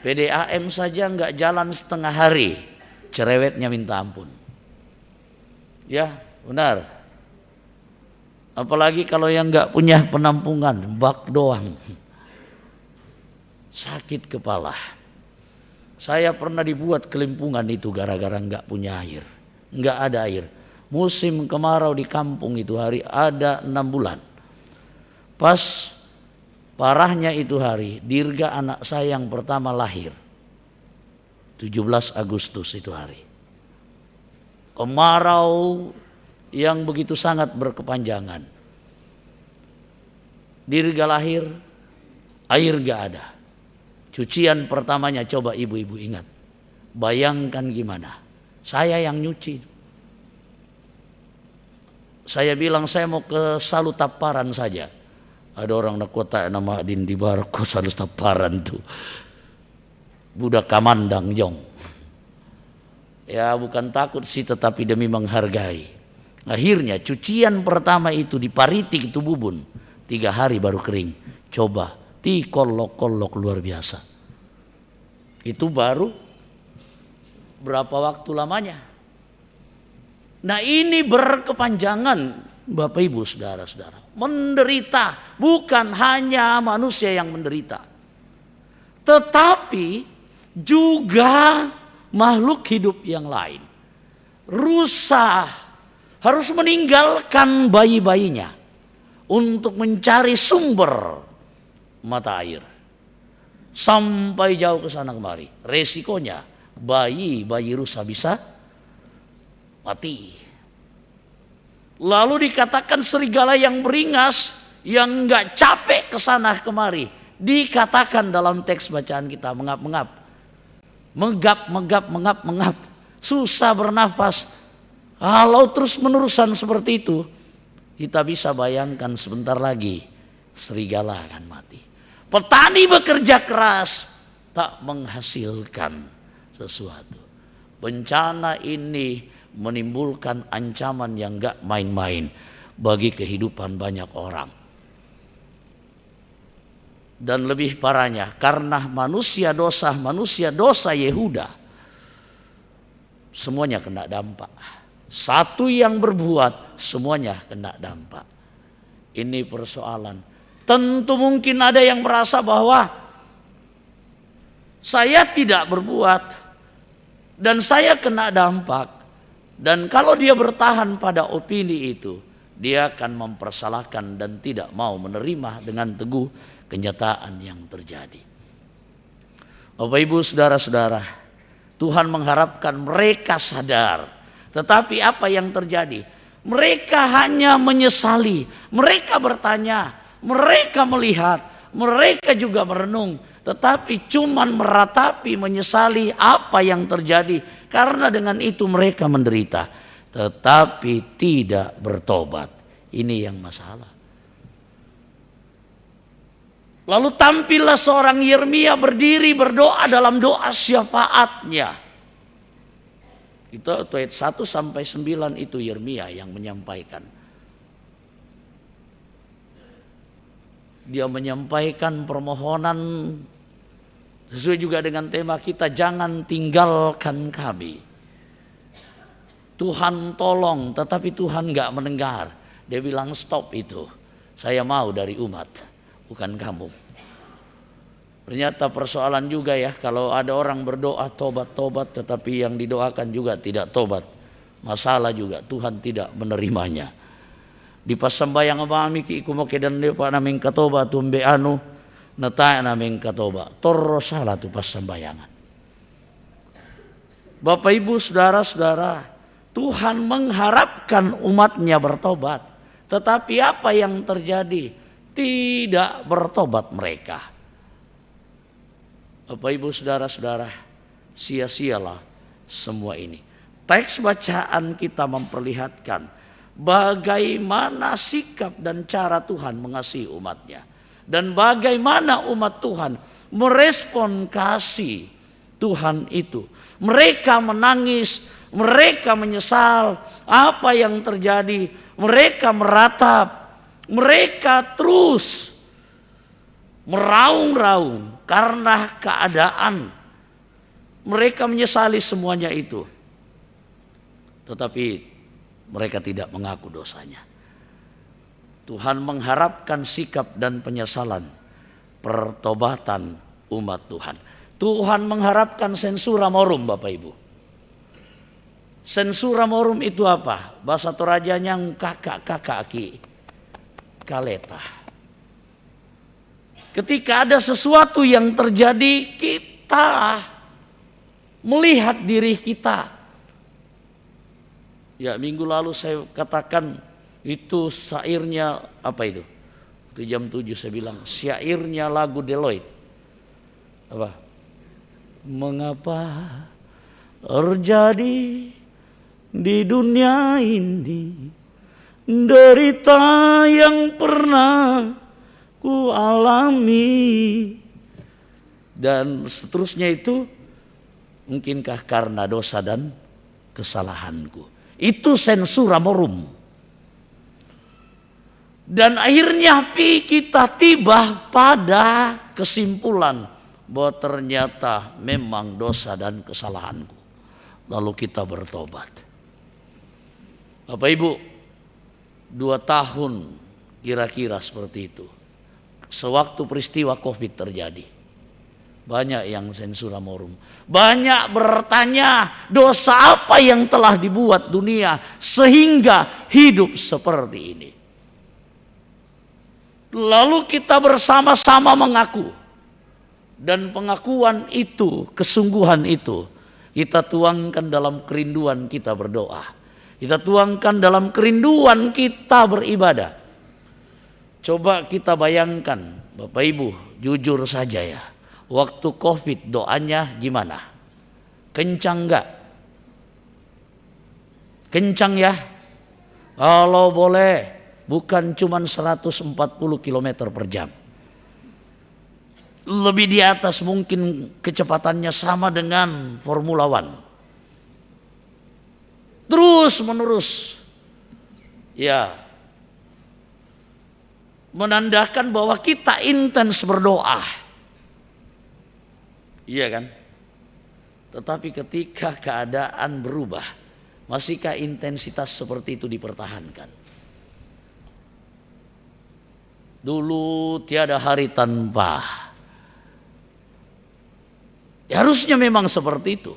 PDAM saja nggak jalan setengah hari, cerewetnya minta ampun. Ya, benar. Apalagi kalau yang nggak punya penampungan, bak doang. Sakit kepala. Saya pernah dibuat kelimpungan itu gara-gara nggak punya air, nggak ada air. Musim kemarau di kampung itu hari ada 6 bulan. Pas parahnya itu hari, Dirga anak saya yang pertama lahir. 17 Agustus itu hari. Kemarau yang begitu sangat berkepanjangan. Dirga lahir, air gak ada. Cucian pertamanya coba ibu-ibu ingat. Bayangkan gimana. Saya yang nyuci. Saya bilang saya mau ke Salu Taparan saja. Ada orang nak kota nama Adin di Baroko Salu Taparan tuh. Budak kamandang jong. Ya bukan takut sih tetapi demi menghargai. Akhirnya cucian pertama itu di Paritik itu Bubun. 3 hari baru kering. Coba. Kolok-kolok luar biasa. Itu baru berapa waktu lamanya. Nah ini berkepanjangan Bapak Ibu saudara-saudara. Menderita. Bukan hanya manusia yang menderita. Tetapi juga makhluk hidup yang lain. Rusa harus meninggalkan bayi-bayinya untuk mencari sumber mata air. Sampai jauh ke sana kemari. Resikonya bayi rusa bisa mati. Lalu dikatakan serigala yang beringas, yang enggak capek ke sana kemari. Dikatakan dalam teks bacaan kita mengap-mengap. Mengap. Susah bernafas. Kalau terus menerusan seperti itu, kita bisa bayangkan sebentar lagi serigala akan mati. Petani bekerja keras tak menghasilkan sesuatu. Bencana ini menimbulkan ancaman yang gak main-main bagi kehidupan banyak orang. Dan lebih parahnya karena manusia dosa Yehuda, semuanya kena dampak. Satu yang berbuat semuanya kena dampak. Ini persoalan. Tentu mungkin ada yang merasa bahwa saya tidak berbuat dan saya kena dampak. Dan kalau dia bertahan pada opini itu, dia akan mempersalahkan dan tidak mau menerima dengan teguh kenyataan yang terjadi. Bapak Ibu saudara-saudara, Tuhan mengharapkan mereka sadar. Tetapi apa yang terjadi? Mereka hanya menyesali, mereka bertanya, mereka melihat, mereka juga merenung. Tetapi cuman meratapi, menyesali apa yang terjadi. Karena dengan itu mereka menderita. Tetapi tidak bertobat. Ini yang masalah. Lalu tampillah seorang Yeremia berdiri berdoa dalam doa syafaatnya. Itu ayat 1 sampai 9 itu Yeremia yang menyampaikan. Dia menyampaikan permohonan sesuai juga dengan tema kita, jangan tinggalkan kami. Tuhan tolong, tetapi Tuhan gak mendengar. Dia bilang stop itu. Saya mau dari umat, bukan kamu. Ternyata persoalan juga ya, kalau ada orang berdoa tobat-tobat tetapi yang didoakan juga tidak tobat. Masalah juga, Tuhan tidak menerimanya. Di pasambayang abami ki ikumo kedan depa naming katoba tumbe anu nataya naming katoba. Torro salah tu pasambayangan. Bapak Ibu saudara-saudara, Tuhan mengharapkan umatnya bertobat. Tetapi apa yang terjadi? Tidak bertobat mereka. Bapak Ibu saudara-saudara, sia-sialah semua ini. Teks bacaan kita memperlihatkan bagaimana sikap dan cara Tuhan mengasihi umatnya. Dan bagaimana umat Tuhan merespon kasih Tuhan itu. Mereka menangis, mereka menyesal apa yang terjadi. Mereka meratap, mereka terus meraung-raung karena keadaan. Mereka menyesali semuanya itu. Tetapi mereka tidak mengaku dosanya. Tuhan mengharapkan sikap dan penyesalan, pertobatan umat Tuhan. Tuhan mengharapkan sensura morum, Bapak Ibu. Sensura morum itu apa? Bahasa Torajanya kakak ki kaleta. Ketika ada sesuatu yang terjadi, kita melihat diri kita. Ya, minggu lalu saya katakan itu syairnya apa itu? Itu jam 7 saya bilang syairnya lagu Deloitte. Apa? Mengapa terjadi di dunia ini derita yang pernah ku alami, dan seterusnya itu, mungkinkah karena dosa dan kesalahanku. Itu sensura morum. Dan akhirnya kita tiba pada kesimpulan bahwa ternyata memang dosa dan kesalahanku. Lalu kita bertobat. Bapak Ibu, 2 tahun kira-kira seperti itu. Sewaktu peristiwa COVID terjadi, banyak yang sensura morum. Banyak bertanya, dosa apa yang telah dibuat dunia sehingga hidup seperti ini. Lalu kita bersama-sama mengaku. Dan pengakuan itu, kesungguhan itu, kita tuangkan dalam kerinduan kita berdoa. Kita tuangkan dalam kerinduan kita beribadah. Coba kita bayangkan, Bapak Ibu, jujur saja ya. Waktu COVID doanya gimana? Kencang gak? Kencang ya? Kalau boleh, bukan cuma 140 km per jam. Lebih di atas, mungkin kecepatannya sama dengan Formula One. Terus menerus. Ya. Menandakan bahwa kita intens berdoa. Iya kan? Tetapi ketika keadaan berubah, masihkah intensitas seperti itu dipertahankan? Dulu tiada hari tanpa. Ya, harusnya memang seperti itu.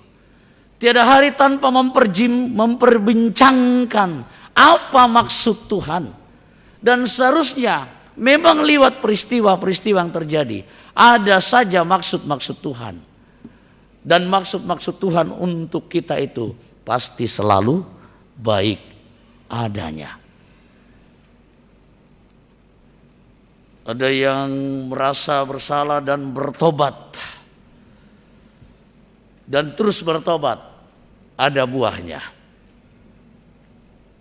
Tiada hari tanpa memperbincangkan apa maksud Tuhan. Dan seharusnya memang lewat peristiwa-peristiwa yang terjadi, ada saja maksud-maksud Tuhan. Dan maksud-maksud Tuhan untuk kita itu pasti selalu baik adanya. Ada yang merasa bersalah dan bertobat. Dan terus bertobat. Ada buahnya.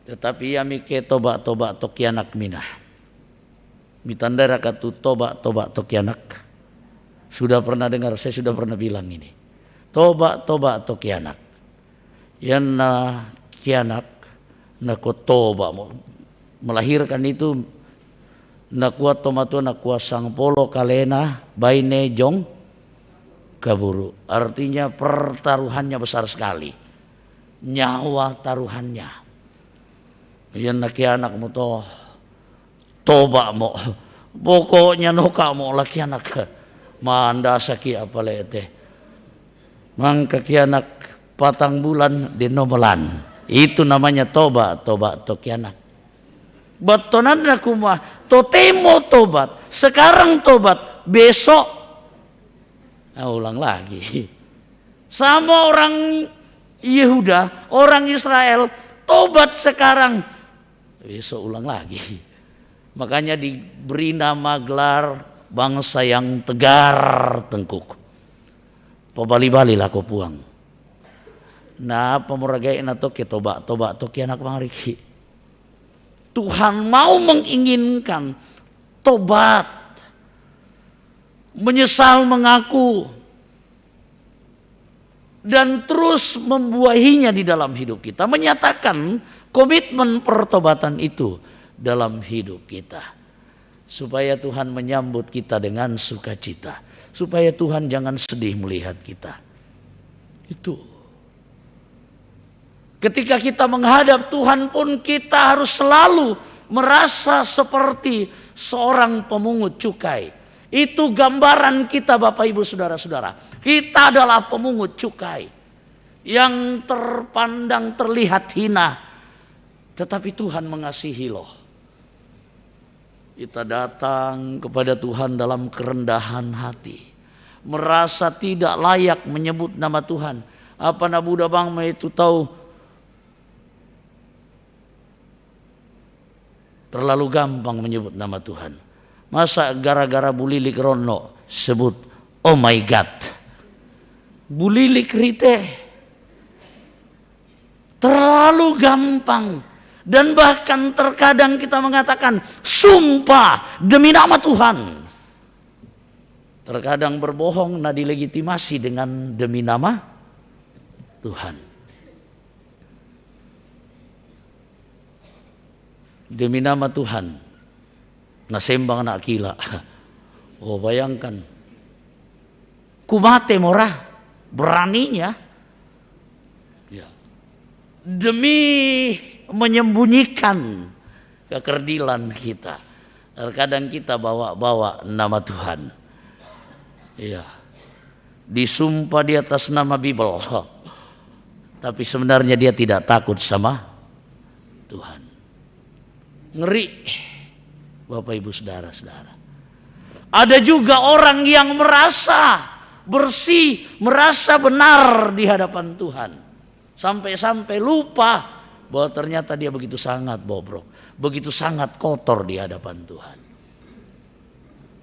Tetapi yami ke tobat tokianak minah. Mitandara katu tobat tokianak. Sudah pernah dengar, saya sudah pernah bilang ini. Tobat tokianak. Yang na kianak na kotoba melahirkan itu na kuat tomato na kuat sang polo kalena baine jong kaburu. Artinya pertaruhannya besar sekali. Nyawa taruhannya. Yan na kianak mo to toba mo. Pokoknya noka mo laki anak. Manda saki apalete. Mangka kianak patang bulan dinomelan. Itu namanya tobat tokianak. Batonan na kumah totemo tobat. Sekarang tobat, besok ulang lagi. Sama orang Yehuda, orang Israel tobat sekarang, besok ulang lagi. Makanya diberi nama gelar bangsa yang tegar tengkuk. Pabali-bali lah ko puang. Nah pemuragain atau tobat tokianak mangriki. Tuhan mau menginginkan tobat, menyesal mengaku, dan terus membuahinya di dalam hidup kita. Menyatakan komitmen pertobatan itu dalam hidup kita. Supaya Tuhan menyambut kita dengan sukacita. Supaya Tuhan jangan sedih melihat kita. Itu. Ketika kita menghadap Tuhan pun kita harus selalu merasa seperti seorang pemungut cukai. Itu gambaran kita Bapak Ibu Saudara-saudara. Kita adalah pemungut cukai. Yang terpandang terlihat hina. Tetapi Tuhan mengasihi loh. Kita datang kepada Tuhan dalam kerendahan hati. Merasa tidak layak menyebut nama Tuhan. Apa na Buddha bang itu tahu. Terlalu gampang menyebut nama Tuhan. Masa gara-gara bulilik rono sebut oh my God. Bulilik rite. Terlalu gampang. Dan bahkan terkadang kita mengatakan sumpah demi nama Tuhan. Terkadang berbohong nah dilegitimasi dengan demi nama Tuhan. Demi nama Tuhan. Nasembang anak kila. Oh bayangkan. Kumate morah. Beraninya. Ya. Demi menyembunyikan kekerdilan kita. Terkadang kita bawa-bawa nama Tuhan. Iya. Disumpah di atas nama Bible. Tapi sebenarnya dia tidak takut sama Tuhan. Ngeri. Bapak Ibu Saudara-saudara. Ada juga orang yang merasa bersih, merasa benar di hadapan Tuhan. Sampai-sampai lupa bahwa ternyata dia begitu sangat bobrok, begitu sangat kotor di hadapan Tuhan.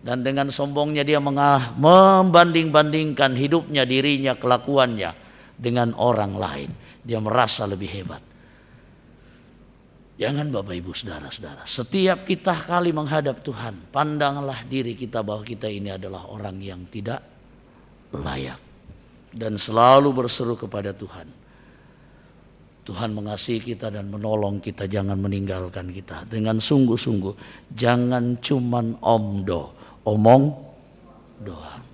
Dan dengan sombongnya dia membanding-bandingkan hidupnya, dirinya, kelakuannya dengan orang lain. Dia merasa lebih hebat. Jangan Bapak Ibu Saudara-saudara, setiap kita kali menghadap Tuhan, pandanglah diri kita bahwa kita ini adalah orang yang tidak layak. Dan selalu berseru kepada Tuhan. Tuhan mengasihi kita dan menolong kita, jangan meninggalkan kita. Dengan sungguh-sungguh, jangan cuman omong doang.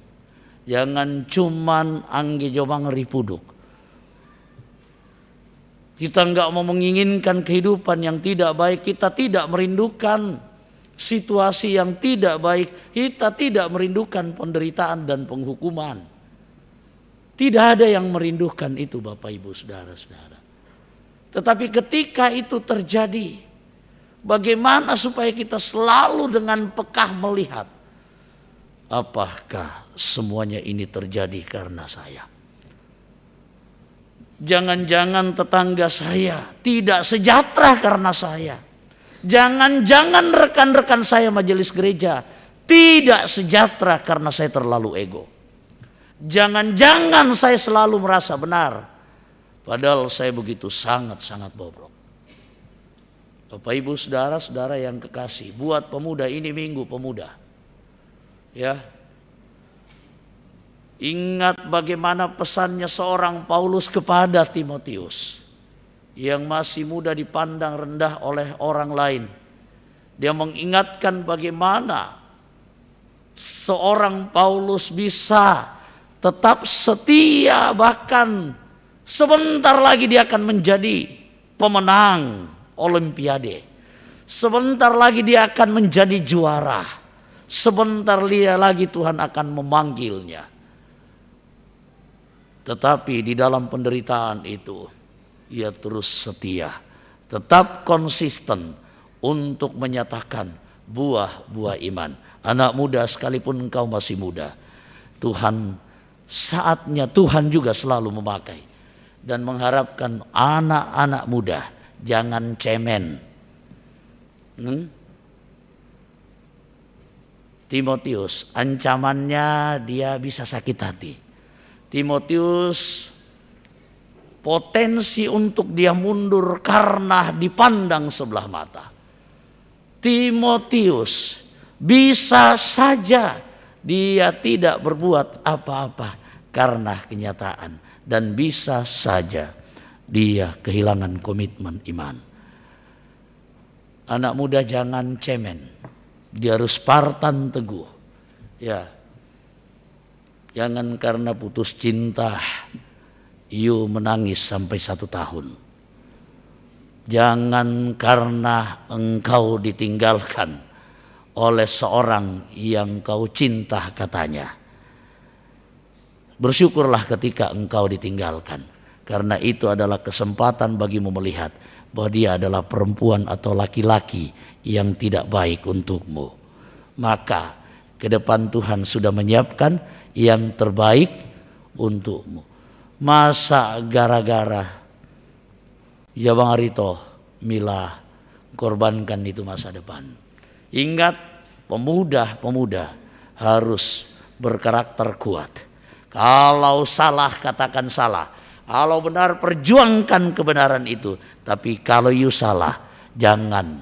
Jangan cuman angge jomang ripuduk. Kita enggak mau menginginkan kehidupan yang tidak baik, kita tidak merindukan situasi yang tidak baik, kita tidak merindukan penderitaan dan penghukuman. Tidak ada yang merindukan itu Bapak Ibu Saudara-saudara. Tetapi ketika itu terjadi, bagaimana supaya kita selalu dengan pekah melihat, apakah semuanya ini terjadi karena saya? Jangan-jangan tetangga saya tidak sejahtera karena saya. Jangan-jangan rekan-rekan saya majelis gereja tidak sejahtera karena saya terlalu ego. Jangan-jangan saya selalu merasa benar, padahal saya begitu sangat-sangat bobrok. Bapak Ibu saudara-saudara yang kekasih, buat pemuda ini Minggu Pemuda. Ya. Ingat bagaimana pesannya seorang Paulus kepada Timotius yang masih muda dipandang rendah oleh orang lain. Dia mengingatkan bagaimana seorang Paulus bisa tetap setia, bahkan sebentar lagi dia akan menjadi pemenang Olimpiade. Sebentar lagi dia akan menjadi juara. Sebentar lagi Tuhan akan memanggilnya. Tetapi di dalam penderitaan itu ia terus setia, tetap konsisten untuk menyatakan buah-buah iman. Anak muda, sekalipun engkau masih muda, Tuhan saatnya Tuhan juga selalu memakai dan mengharapkan anak-anak muda jangan cemen. Timotius, ancamannya dia bisa sakit hati. Timotius potensi untuk dia mundur karena dipandang sebelah mata. Timotius bisa saja dia tidak berbuat apa-apa karena kenyataan, dan bisa saja dia kehilangan komitmen iman. Anak muda jangan cemen, dia harus spartan teguh. Ya. Jangan karena putus cinta you menangis sampai 1 tahun. Jangan karena engkau ditinggalkan oleh seorang yang kau cinta katanya. Bersyukurlah ketika engkau ditinggalkan, karena itu adalah kesempatan bagimu melihat bahwa dia adalah perempuan atau laki-laki yang tidak baik untukmu. Maka ke depan Tuhan sudah menyiapkan yang terbaik untukmu. Masa gara-gara ya Bang Arito, Mila korbankan itu masa depan. Ingat, pemuda-pemuda harus berkarakter kuat. Kalau salah katakan salah, kalau benar perjuangkan kebenaran itu. Tapi kalau you salah, jangan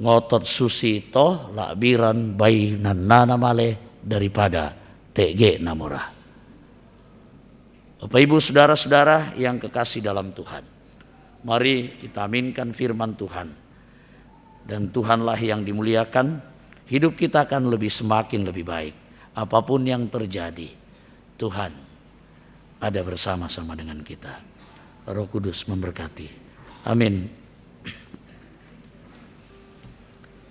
ngotot susito lakbiran bainan nana male daripada TG namura. Bapak Ibu saudara-saudara yang kekasih dalam Tuhan, mari kita aminkan firman Tuhan, dan Tuhanlah yang dimuliakan. Hidup kita akan semakin lebih baik. Apapun yang terjadi, Tuhan ada bersama-sama dengan kita. Roh Kudus memberkati. Amin.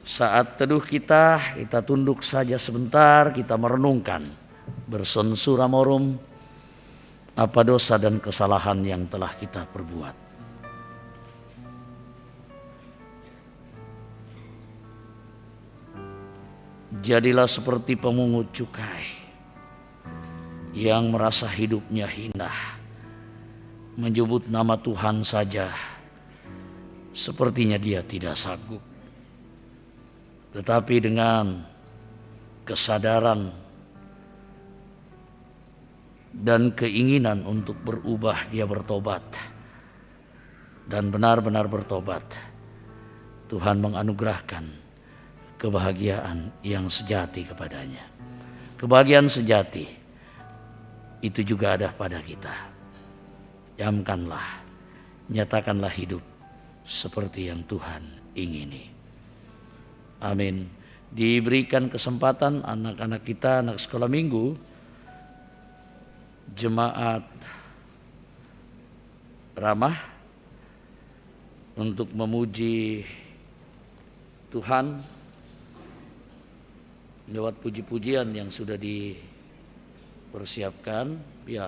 Saat teduh kita tunduk saja sebentar, kita merenungkan bersensura morum apa dosa dan kesalahan yang telah kita perbuat. Jadilah seperti pemungut cukai yang merasa hidupnya hina, menyebut nama Tuhan saja sepertinya dia tidak sanggup. Tetapi dengan kesadaran dan keinginan untuk berubah, dia bertobat dan benar-benar bertobat. Tuhan menganugerahkan kebahagiaan yang sejati kepadanya. Kebahagiaan sejati itu juga ada pada kita. Camkanlah, nyatakanlah hidup seperti yang Tuhan ingini. Amin. Diberikan kesempatan anak-anak kita, anak sekolah minggu, jemaat ramah, untuk memuji Tuhan lewat puji-pujian yang sudah dipersiapkan. Ya,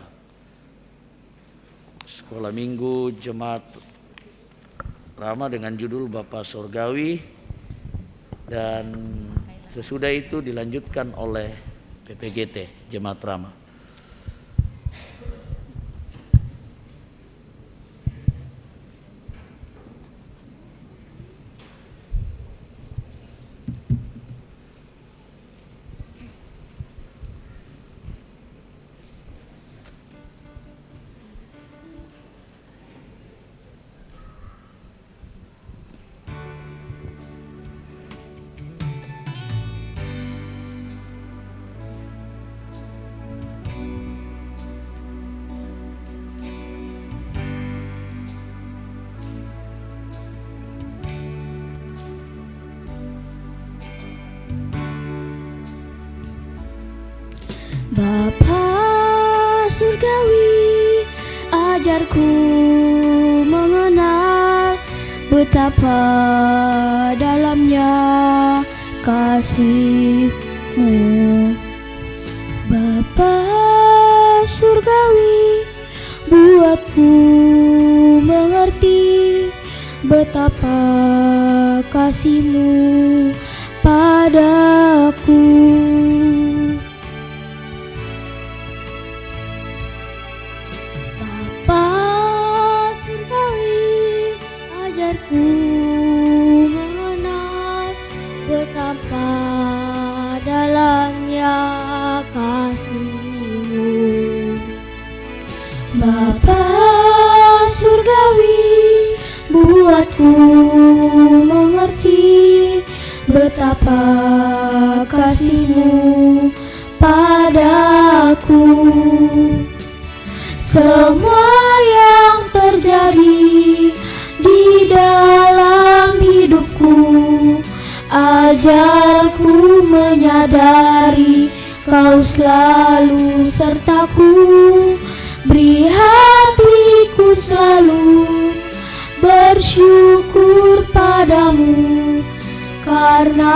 sekolah minggu jemaat ramah dengan judul Bapa Surgawi. Dan sesudah itu dilanjutkan oleh PPGT Jemaat Ramah. Bapa surgawi, ajarku mengenal betapa dalamnya kasih-Mu. Bapa surgawi, buatku mengerti betapa kasih-Mu padaku. Bapa surgawi, ajarku mengenal betapa dalamnya kasih-Mu. Bapa surgawi, buatku mengerti betapa kasih-Mu padaku. Semua yang terjadi di dalam hidupku, ajarku menyadari Kau selalu sertaku. Beri hatiku selalu bersyukur padamu, karena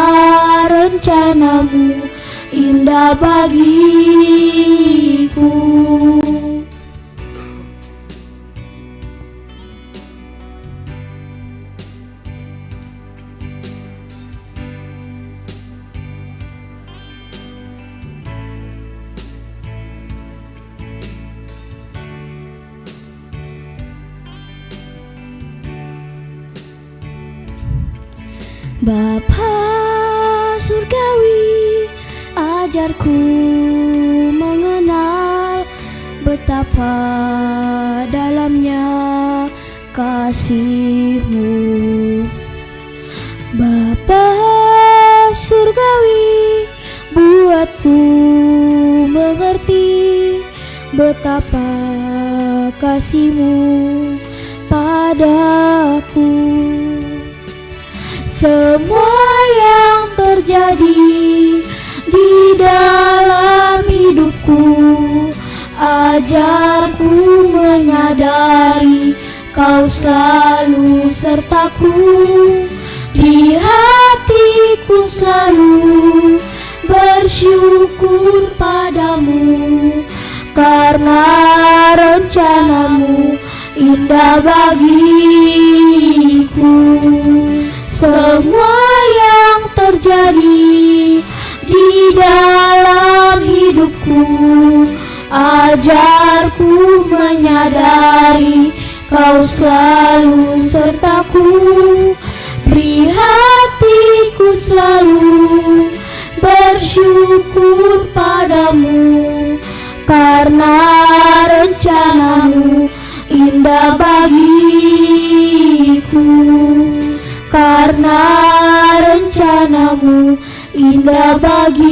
rencana-Mu indah bagiku. Bapa surgawi, ajarku mengenal betapa dalamnya kasih-Mu. Bapa surgawi, buatku mengerti betapa kasih-Mu padaku. Semua yang terjadi di dalam hidupku, ajarku menyadari Kau selalu sertaku. Di hatiku selalu bersyukur padamu, karena rencana-Mu indah bagiku. Semua yang terjadi di dalam hidupku, ajarku menyadari Kau selalu sertaku. Beri hatiku selalu bersyukur padamu, karena rencana-Mu indah bagiku. Karena rencana-Mu indah bagiku.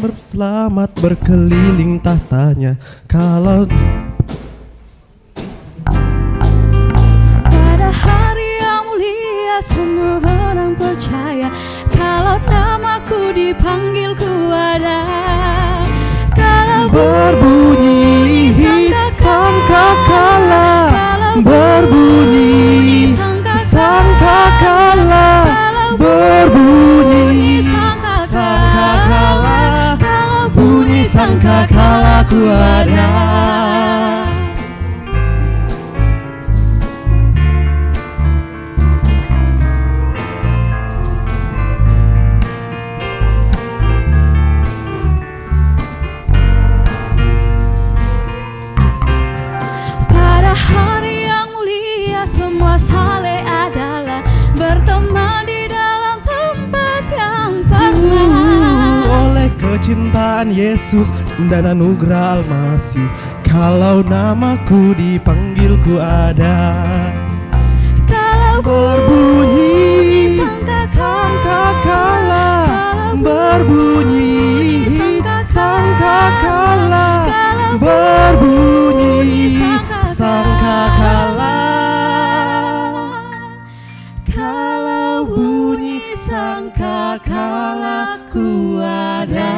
berselamat berkeliling tahtanya. Kalau pada hari yang mulia semua orang percaya, kalau namaku dipanggil ku ada. Kalau berbunyi sangkakala, berbunyi sangkakala, berbunyi sangkakala, bunyi sangkakala ku ada. pada hari yang mulia semua saleh adalah berteman di dalam tempat yang pernah. Oleh kecintaan Yesus dan anugerah Almasih, kalau namaku dipanggil ku ada. Kalau Berbunyi sangkakala, berbunyi sangkakala, berbunyi sangkakala, kalau bunyi sangkakala ku ada.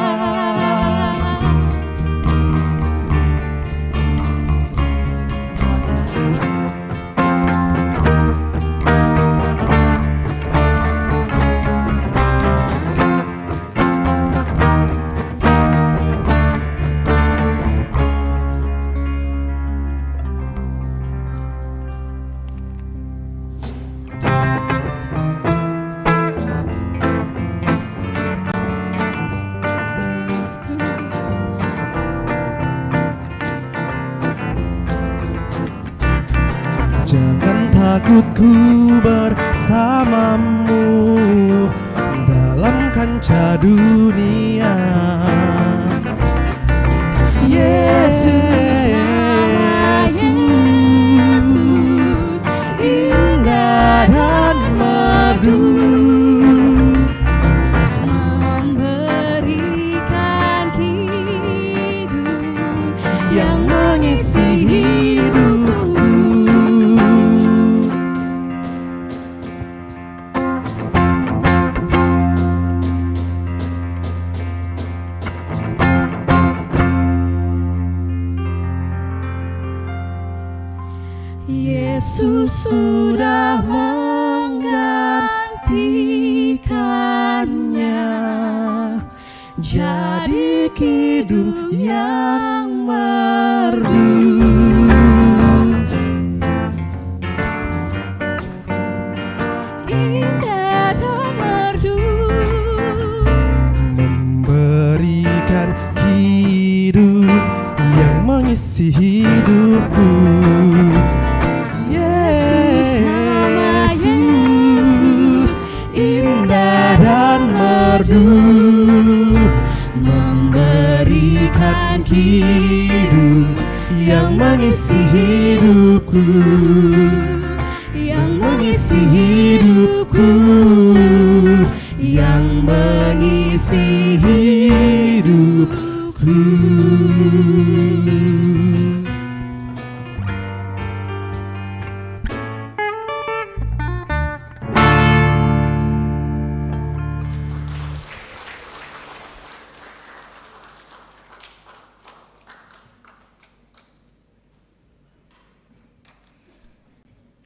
Jangan takut, ku bersamamu dalam kancah dunia. Yesus, indah dan merdu, memberikan hidup yang mengisi hidupku. Yesus sudah menggantikannya jadi kidung yang merdu. indah dan merdu, Memberikan hidup yang mengisi hidupku. Yesus, indah dan merdu, memberikan hidup yang mengisi hidupku, yang mengisi hidupku, yang mengisi hidupku.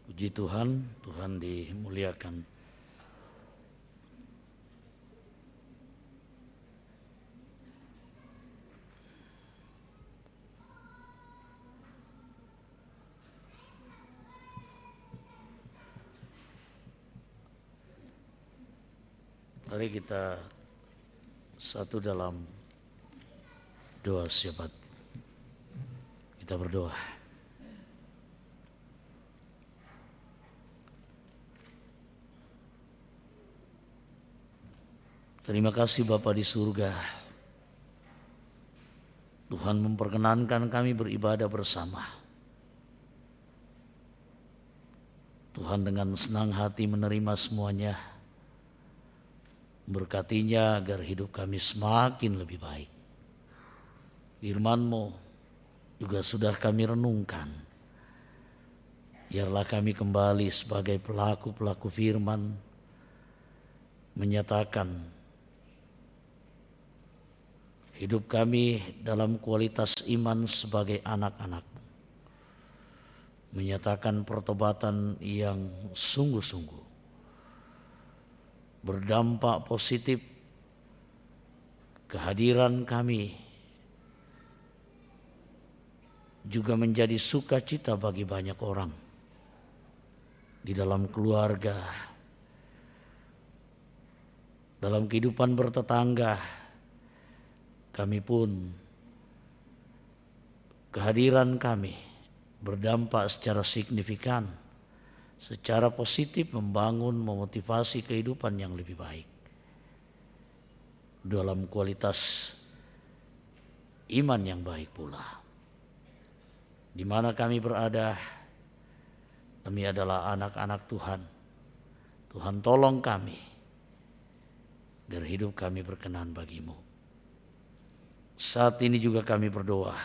Puji Tuhan, Tuhan dimuliakan. Mari kita satu dalam doa syafaat. Kita berdoa. Terima kasih Bapa di surga. Tuhan memperkenankan kami beribadah bersama. Tuhan dengan senang hati menerima semuanya. Berkatinya agar hidup kami semakin lebih baik. Firman-Mu juga sudah kami renungkan. Biarlah kami kembali sebagai pelaku-pelaku firman, menyatakan hidup kami dalam kualitas iman sebagai anak-anak-Mu. Menyatakan pertobatan yang sungguh-sungguh berdampak positif. Kehadiran kami juga menjadi sukacita bagi banyak orang di dalam keluarga, dalam kehidupan bertetangga. Kami pun, kehadiran kami berdampak secara signifikan, secara positif membangun, memotivasi kehidupan yang lebih baik dalam kualitas iman yang baik pula. Di mana kami berada, kami adalah anak-anak Tuhan. Tuhan tolong kami agar hidup kami berkenan bagi-Mu. Saat ini juga kami berdoa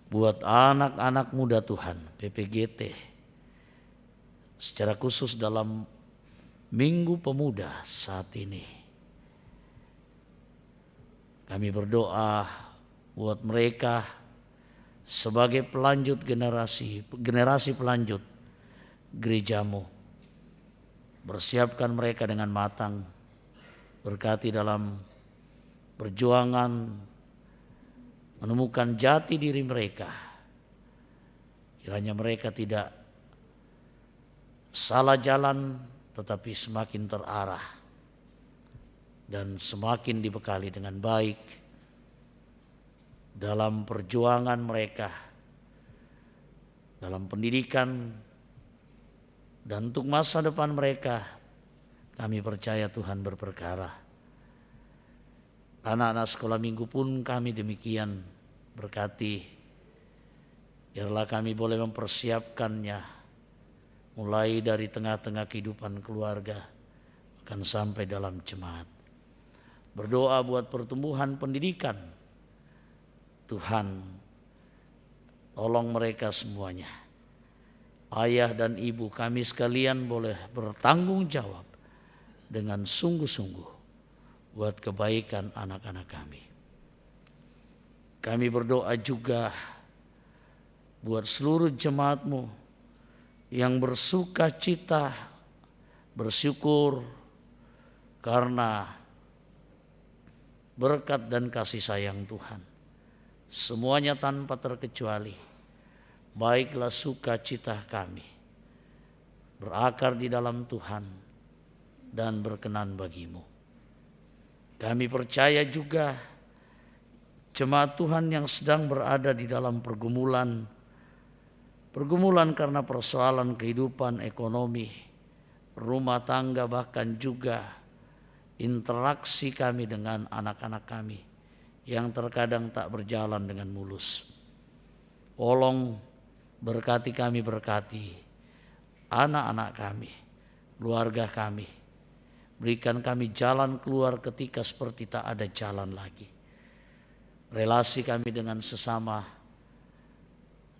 buat anak-anak muda Tuhan, PPGT, secara khusus dalam Minggu Pemuda saat ini. Kami berdoa buat mereka sebagai pelanjut generasi pelanjut gereja-Mu. Persiapkan mereka dengan matang, berkati dalam perjuangan menemukan jati diri mereka. Kiranya mereka tidak salah jalan, tetapi semakin terarah dan semakin dibekali dengan baik dalam perjuangan mereka, dalam pendidikan, dan untuk masa depan mereka. Kami percaya Tuhan berperkara. Anak-anak sekolah minggu pun kami demikian berkati. Biarlah kami boleh mempersiapkannya mulai dari tengah-tengah kehidupan keluarga akan sampai dalam jemaat. Berdoa buat pertumbuhan pendidikan. Tuhan, tolong mereka semuanya. Ayah dan ibu kami sekalian boleh bertanggung jawab dengan sungguh-sungguh buat kebaikan anak-anak kami. Kami berdoa juga buat seluruh jemaat-Mu yang bersuka cita, bersyukur karena berkat dan kasih sayang Tuhan. Semuanya tanpa terkecuali, baiklah sukacita kami berakar di dalam Tuhan dan berkenan bagi-Mu. Kami percaya juga jemaat Tuhan yang sedang berada di dalam pergumulan karena persoalan kehidupan ekonomi, rumah tangga, bahkan juga interaksi kami dengan anak-anak kami yang terkadang tak berjalan dengan mulus. Tolong berkati kami, berkati anak-anak kami, keluarga kami. Berikan kami jalan keluar ketika seperti tak ada jalan lagi. Relasi kami dengan sesama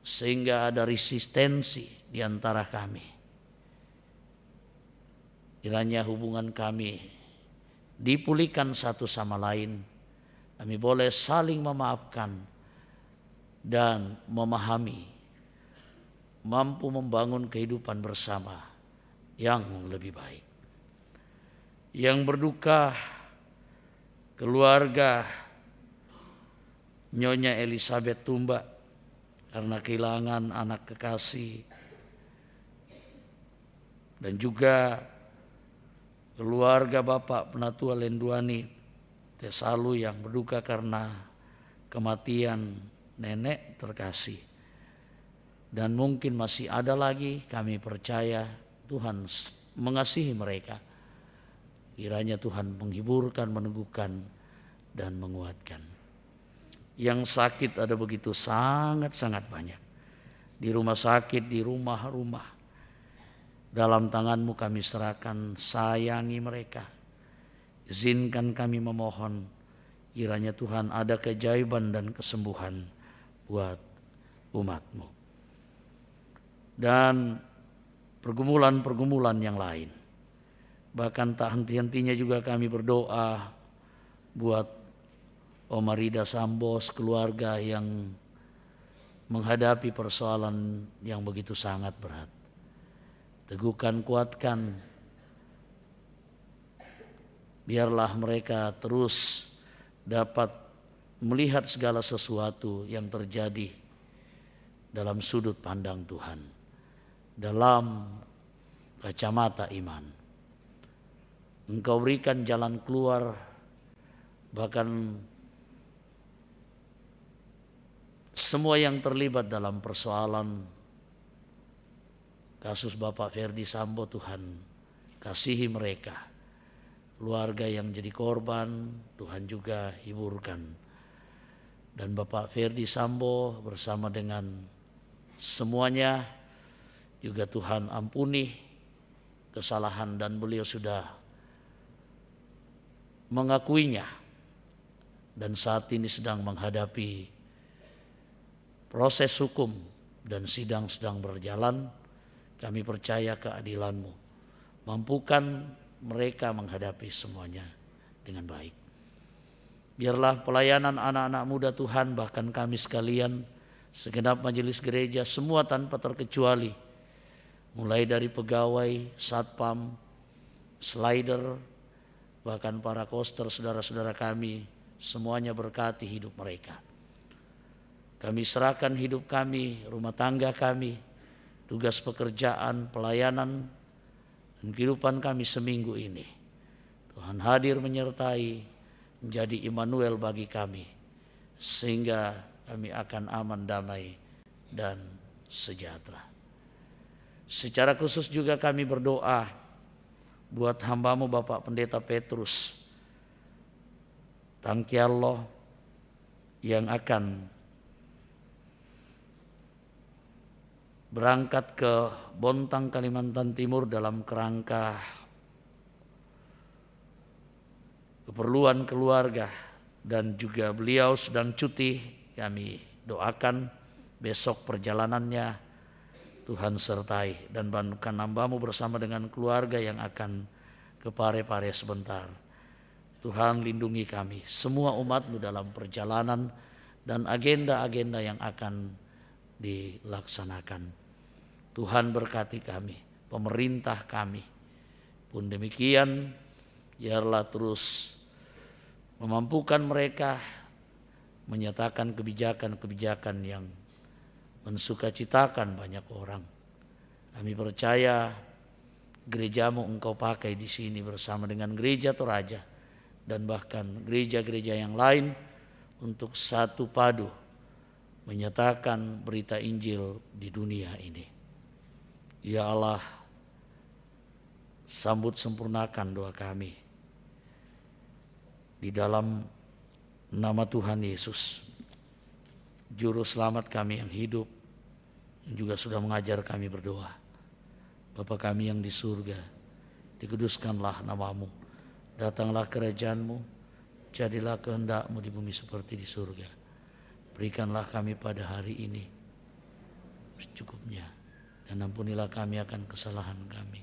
sehingga ada resistensi di antara kami. Kiranya hubungan kami dipulihkan satu sama lain. Kami boleh saling memaafkan dan memahami, mampu membangun kehidupan bersama yang lebih baik. Yang berduka, keluarga Nyonya Elizabeth Tumba karena kehilangan anak kekasih, dan juga keluarga Bapak Penatua Lenduani Tesalu yang berduka karena kematian nenek terkasih. Dan mungkin masih ada lagi. Kami percaya Tuhan mengasihi mereka. Kiranya Tuhan menghiburkan, meneguhkan, dan menguatkan. Yang sakit ada begitu sangat-sangat banyak. Di rumah sakit, di rumah-rumah. Dalam tangan-Mu kami serahkan, sayangi mereka. Izinkan kami memohon kiranya Tuhan ada keajaiban dan kesembuhan buat umat-Mu. Dan pergumulan-pergumulan yang lain. Bahkan tak henti-hentinya juga kami berdoa buat Oma Rida Sambos, keluarga yang menghadapi persoalan yang begitu sangat berat. Teguhkan, kuatkan, biarlah mereka terus dapat melihat segala sesuatu yang terjadi dalam sudut pandang Tuhan, dalam kacamata iman. Engkau berikan jalan keluar, bahkan semua yang terlibat dalam persoalan kasus Bapak Ferdi Sambo, Tuhan kasihi mereka. Keluarga yang jadi korban, Tuhan juga hiburkan. Dan Bapak Ferdi Sambo bersama dengan semuanya juga Tuhan ampuni kesalahan, dan beliau sudah mengakuinya. Dan saat ini sedang menghadapi proses hukum dan sidang sedang berjalan. Kami percaya keadilan-Mu. Mampukan mereka menghadapi semuanya dengan baik. Biarlah pelayanan anak-anak muda Tuhan, bahkan kami sekalian, segenap majelis gereja, semua tanpa terkecuali, mulai dari pegawai, satpam, slider, bahkan para koster, saudara-saudara kami, semuanya berkati hidup mereka. Kami serahkan hidup kami, rumah tangga kami, tugas pekerjaan, pelayanan, dan kehidupan kami seminggu ini. Tuhan hadir menyertai, menjadi Immanuel bagi kami, sehingga kami akan aman, damai, dan sejahtera. Secara khusus juga kami berdoa buat hamba-Mu Bapak Pendeta Petrus Tangkiallo yang akan berangkat ke Bontang, Kalimantan Timur dalam kerangka keperluan keluarga, dan juga beliau sedang cuti. Kami doakan besok perjalanannya Tuhan sertai, dan bahkan hamba-Mu bersama dengan keluarga yang akan ke Parepare sebentar. Tuhan lindungi kami, semua umat-Mu dalam perjalanan dan agenda-agenda yang akan dilaksanakan. Tuhan berkati kami, pemerintah kami pun demikian, biarlah terus memampukan mereka menyatakan kebijakan-kebijakan yang mensukacitakan banyak orang. Kami percaya gereja-Mu Engkau pakai di sini bersama dengan gereja Toraja dan bahkan gereja-gereja yang lain untuk satu padu menyatakan berita Injil di dunia ini. Ya Allah, sambut sempurnakan doa kami di dalam nama Tuhan Yesus, Juru Selamat kami yang hidup, yang juga sudah mengajar kami berdoa. Bapa kami yang di surga, dikuduskanlah nama-Mu, datanglah kerajaan-Mu, jadilah kehendak-Mu di bumi seperti di surga. Berikanlah kami pada hari ini secukupnya, dan ampunilah kami akan kesalahan kami,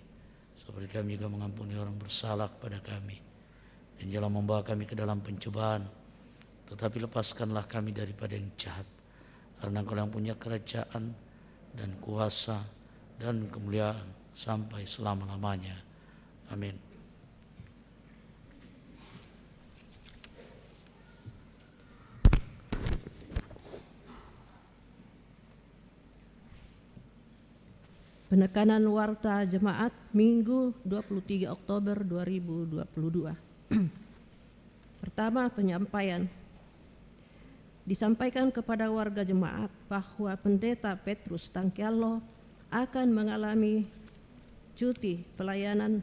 seperti kami juga mengampuni orang bersalah kepada kami. Dan jangan membawa kami ke dalam pencobaan, tetapi lepaskanlah kami daripada yang jahat. Karena Engkau yang punya kerajaan dan kuasa dan kemuliaan sampai selama-lamanya. Amin. Penekanan warta jemaat Minggu 23 Oktober 2022. Pertama, penyampaian. Disampaikan kepada warga jemaat bahwa Pendeta Petrus Tangkiallo akan mengalami cuti pelayanan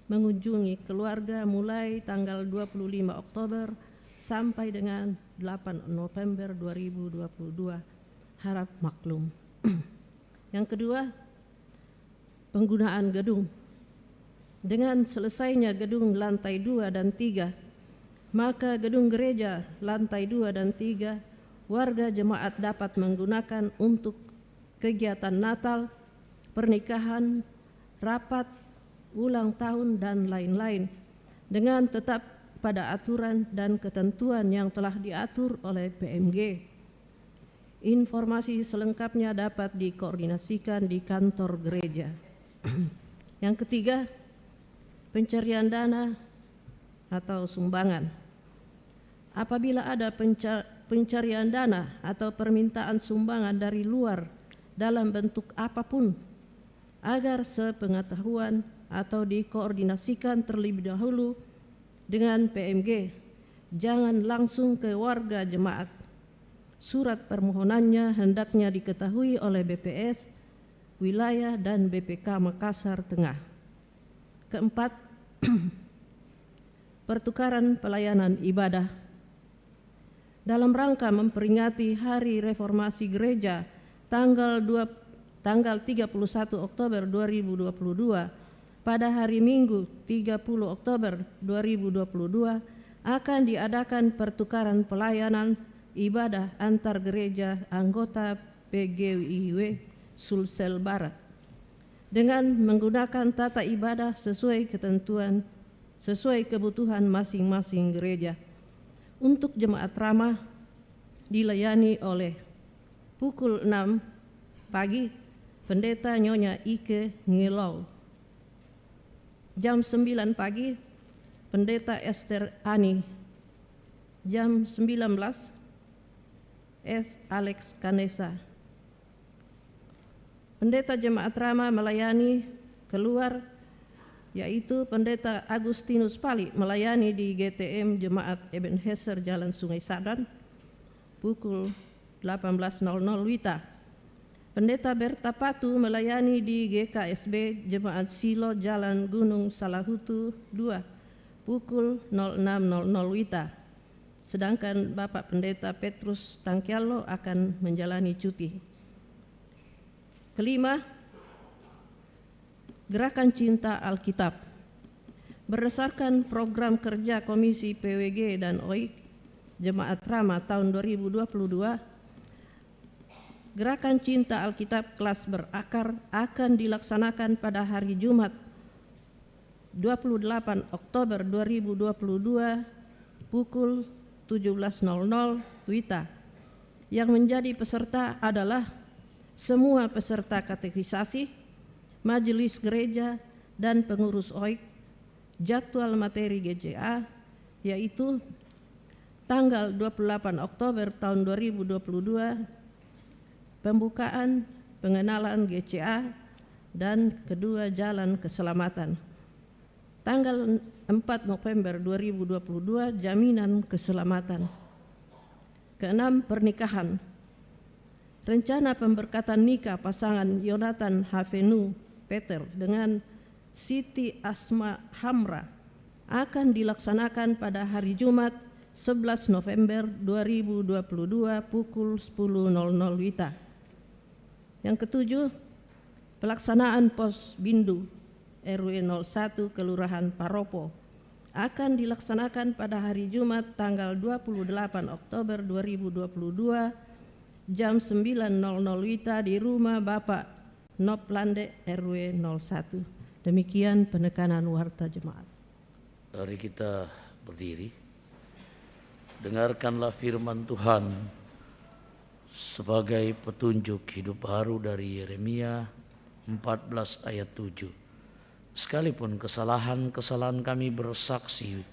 mengunjungi keluarga mulai tanggal 25 Oktober sampai dengan 8 November 2022. Harap maklum. Yang kedua, penggunaan gedung. Dengan selesainya gedung lantai 2 dan 3, maka gedung gereja lantai 2 dan 3 warga jemaat dapat menggunakan untuk kegiatan Natal, pernikahan, rapat, ulang tahun, dan lain-lain dengan tetap pada aturan dan ketentuan yang telah diatur oleh PMG. Informasi selengkapnya dapat dikoordinasikan di kantor gereja. Yang ketiga, pencarian dana atau sumbangan. Apabila ada pencarian dana atau permintaan sumbangan dari luar dalam bentuk apapun, agar sepengetahuan atau dikoordinasikan terlebih dahulu dengan PMG, jangan langsung ke warga jemaat. Surat permohonannya hendaknya diketahui oleh BPS wilayah dan BPK Makassar Tengah. Keempat, pertukaran pelayanan ibadah. Dalam rangka memperingati Hari Reformasi Gereja tanggal 31 Oktober 2022, pada hari Minggu 30 Oktober 2022 akan diadakan pertukaran pelayanan ibadah antar gereja anggota PGIW Sulsel Barat dengan menggunakan tata ibadah sesuai kebutuhan masing-masing gereja. Untuk jemaat ramah dilayani oleh pukul 6 pagi Pendeta Nyonya Ike Ngelau, jam 9 pagi Pendeta Esther Ani, jam 19 F. Alex Kanesa. Pendeta jemaat ramah melayani keluar, yaitu Pendeta Agustinus Pali melayani di GTM Jemaat Ebenezer Jalan Sungai Sadan pukul 18.00 WITA. Pendeta Berta Patu melayani di GKSB Jemaat Silo Jalan Gunung Salahutu 2 pukul 06.00 WITA. Sedangkan Bapak Pendeta Petrus Tangkialo akan menjalani cuti. Kelima, Gerakan Cinta Alkitab. Berdasarkan program kerja Komisi PWG dan OIK Jemaat Ramah tahun 2022, Gerakan Cinta Alkitab kelas berakar akan dilaksanakan pada hari Jumat 28 Oktober 2022 pukul 17.00 WITA. Yang menjadi peserta adalah semua peserta katekisasi, majelis gereja, dan pengurus OIK. Jadwal materi GCA yaitu tanggal 28 Oktober tahun 2022 pembukaan pengenalan GCA dan kedua jalan keselamatan. Tanggal 4 November 2022 jaminan keselamatan. Keenam, pernikahan. Rencana pemberkatan nikah pasangan Yonatan Havenu Peter dengan Siti Asma Hamra akan dilaksanakan pada hari Jumat 11 November 2022 pukul 10.00 WITA. Yang ketujuh, pelaksanaan pos bindu RW 01 Kelurahan Paropo akan dilaksanakan pada hari Jumat tanggal 28 Oktober 2022 jam 9.00 WITA di rumah Bapak Noplande RW 01. Demikian penekanan warta jemaat. Mari kita berdiri. Dengarkanlah firman Tuhan sebagai petunjuk hidup baru dari Yeremia 14 ayat 7. Sekalipun kesalahan-kesalahan kami bersaksi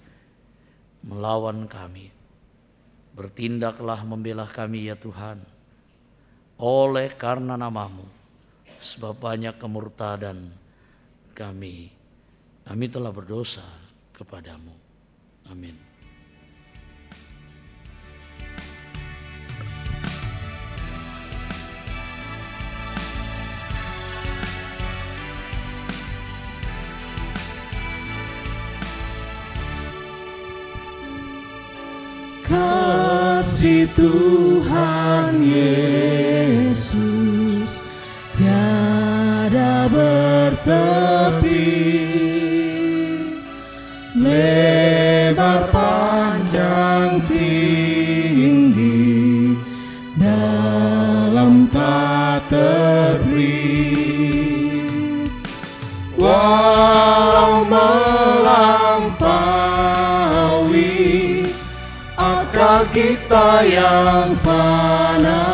melawan kami, bertindaklah membela kami ya Tuhan, oleh karena nama-Mu, sebab banyak kemurtadan kami telah berdosa kepadamu. Amin. Kasih Tuhan Yesus tiada bertepi, lebar panjang tinggi, dalam tak terberi. Walau melampaui akal kita yang fana,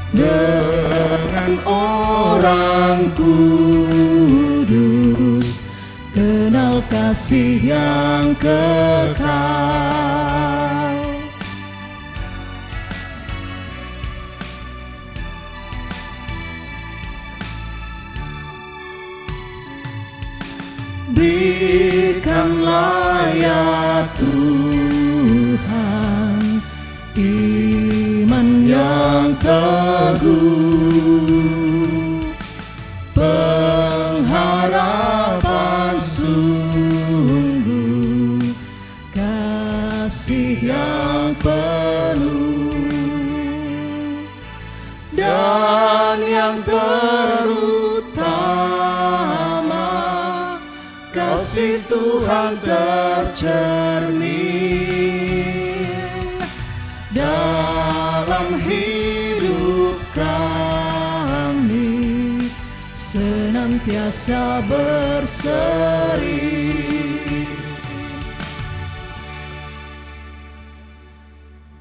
dengan orang kudus kenal kasih yang kekal. Berikanlah ya Tuhan iman yang teguh, pengharapan sungguh, kasih yang penuh, dan yang terutama kasih Tuhan tercermin dalam hidup kami, senantiasa berseri.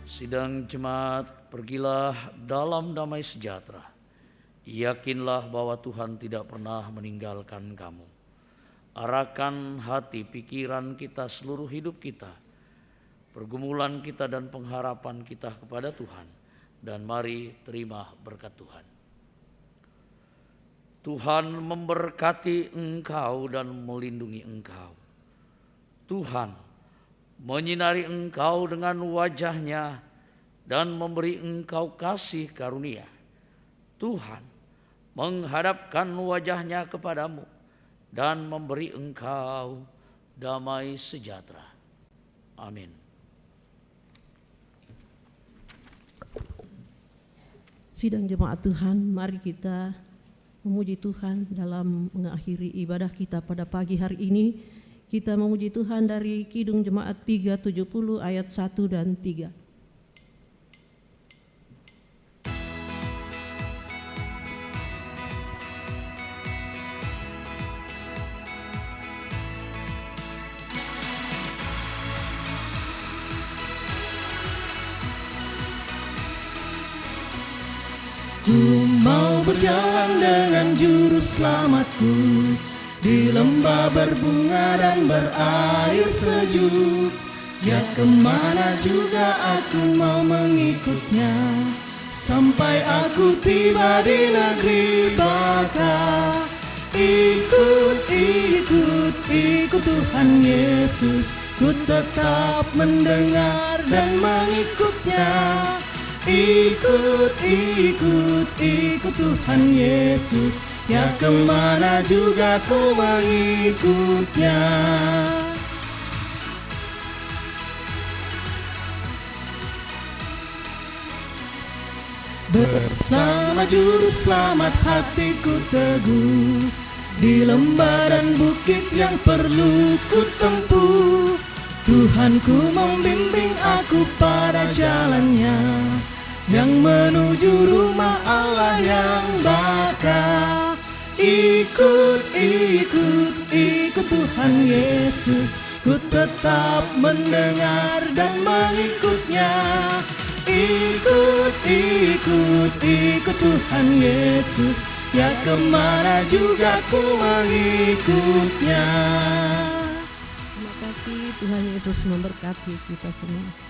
Sidang jemaat, pergilah dalam damai sejahtera. Yakinlah bahwa Tuhan tidak pernah meninggalkan kamu. Arahkan hati pikiran kita, seluruh hidup kita, pergumulan kita dan pengharapan kita kepada Tuhan, dan mari terima berkat Tuhan. Tuhan memberkati engkau dan melindungi engkau. Tuhan menyinari engkau dengan wajah-Nya dan memberi engkau kasih karunia. Tuhan menghadapkan wajah-Nya kepadamu dan memberi engkau damai sejahtera. Amin. Sidang jemaat Tuhan, mari kita memuji Tuhan dalam mengakhiri ibadah kita pada pagi hari ini. Kita memuji Tuhan dari Kidung Jemaat 370 ayat 1 dan 3. Ku mau berjalan dengan juru selamatku di lembah berbunga dan berair sejuk. Ya kemana juga aku mau mengikutnya, sampai aku tiba di negeri baka. Ikut, ikut, ikut Tuhan Yesus, ku tetap mendengar dan mengikutnya. Ikut, ikut, ikut Tuhan Yesus, ya kemana juga ku mengikutnya. Bersama juru selamat hatiku teguh, di lembah dan bukit yang perlu ku tempuh. Tuhanku membimbing aku pada jalannya, yang menuju rumah Allah yang baka. Ikut, ikut, ikut Tuhan Yesus, ku tetap mendengar dan mengikutnya. Ikut, ikut, ikut Tuhan Yesus, ya kemana juga ku mengikutnya. Terima kasih, Tuhan Yesus memberkati kita semua.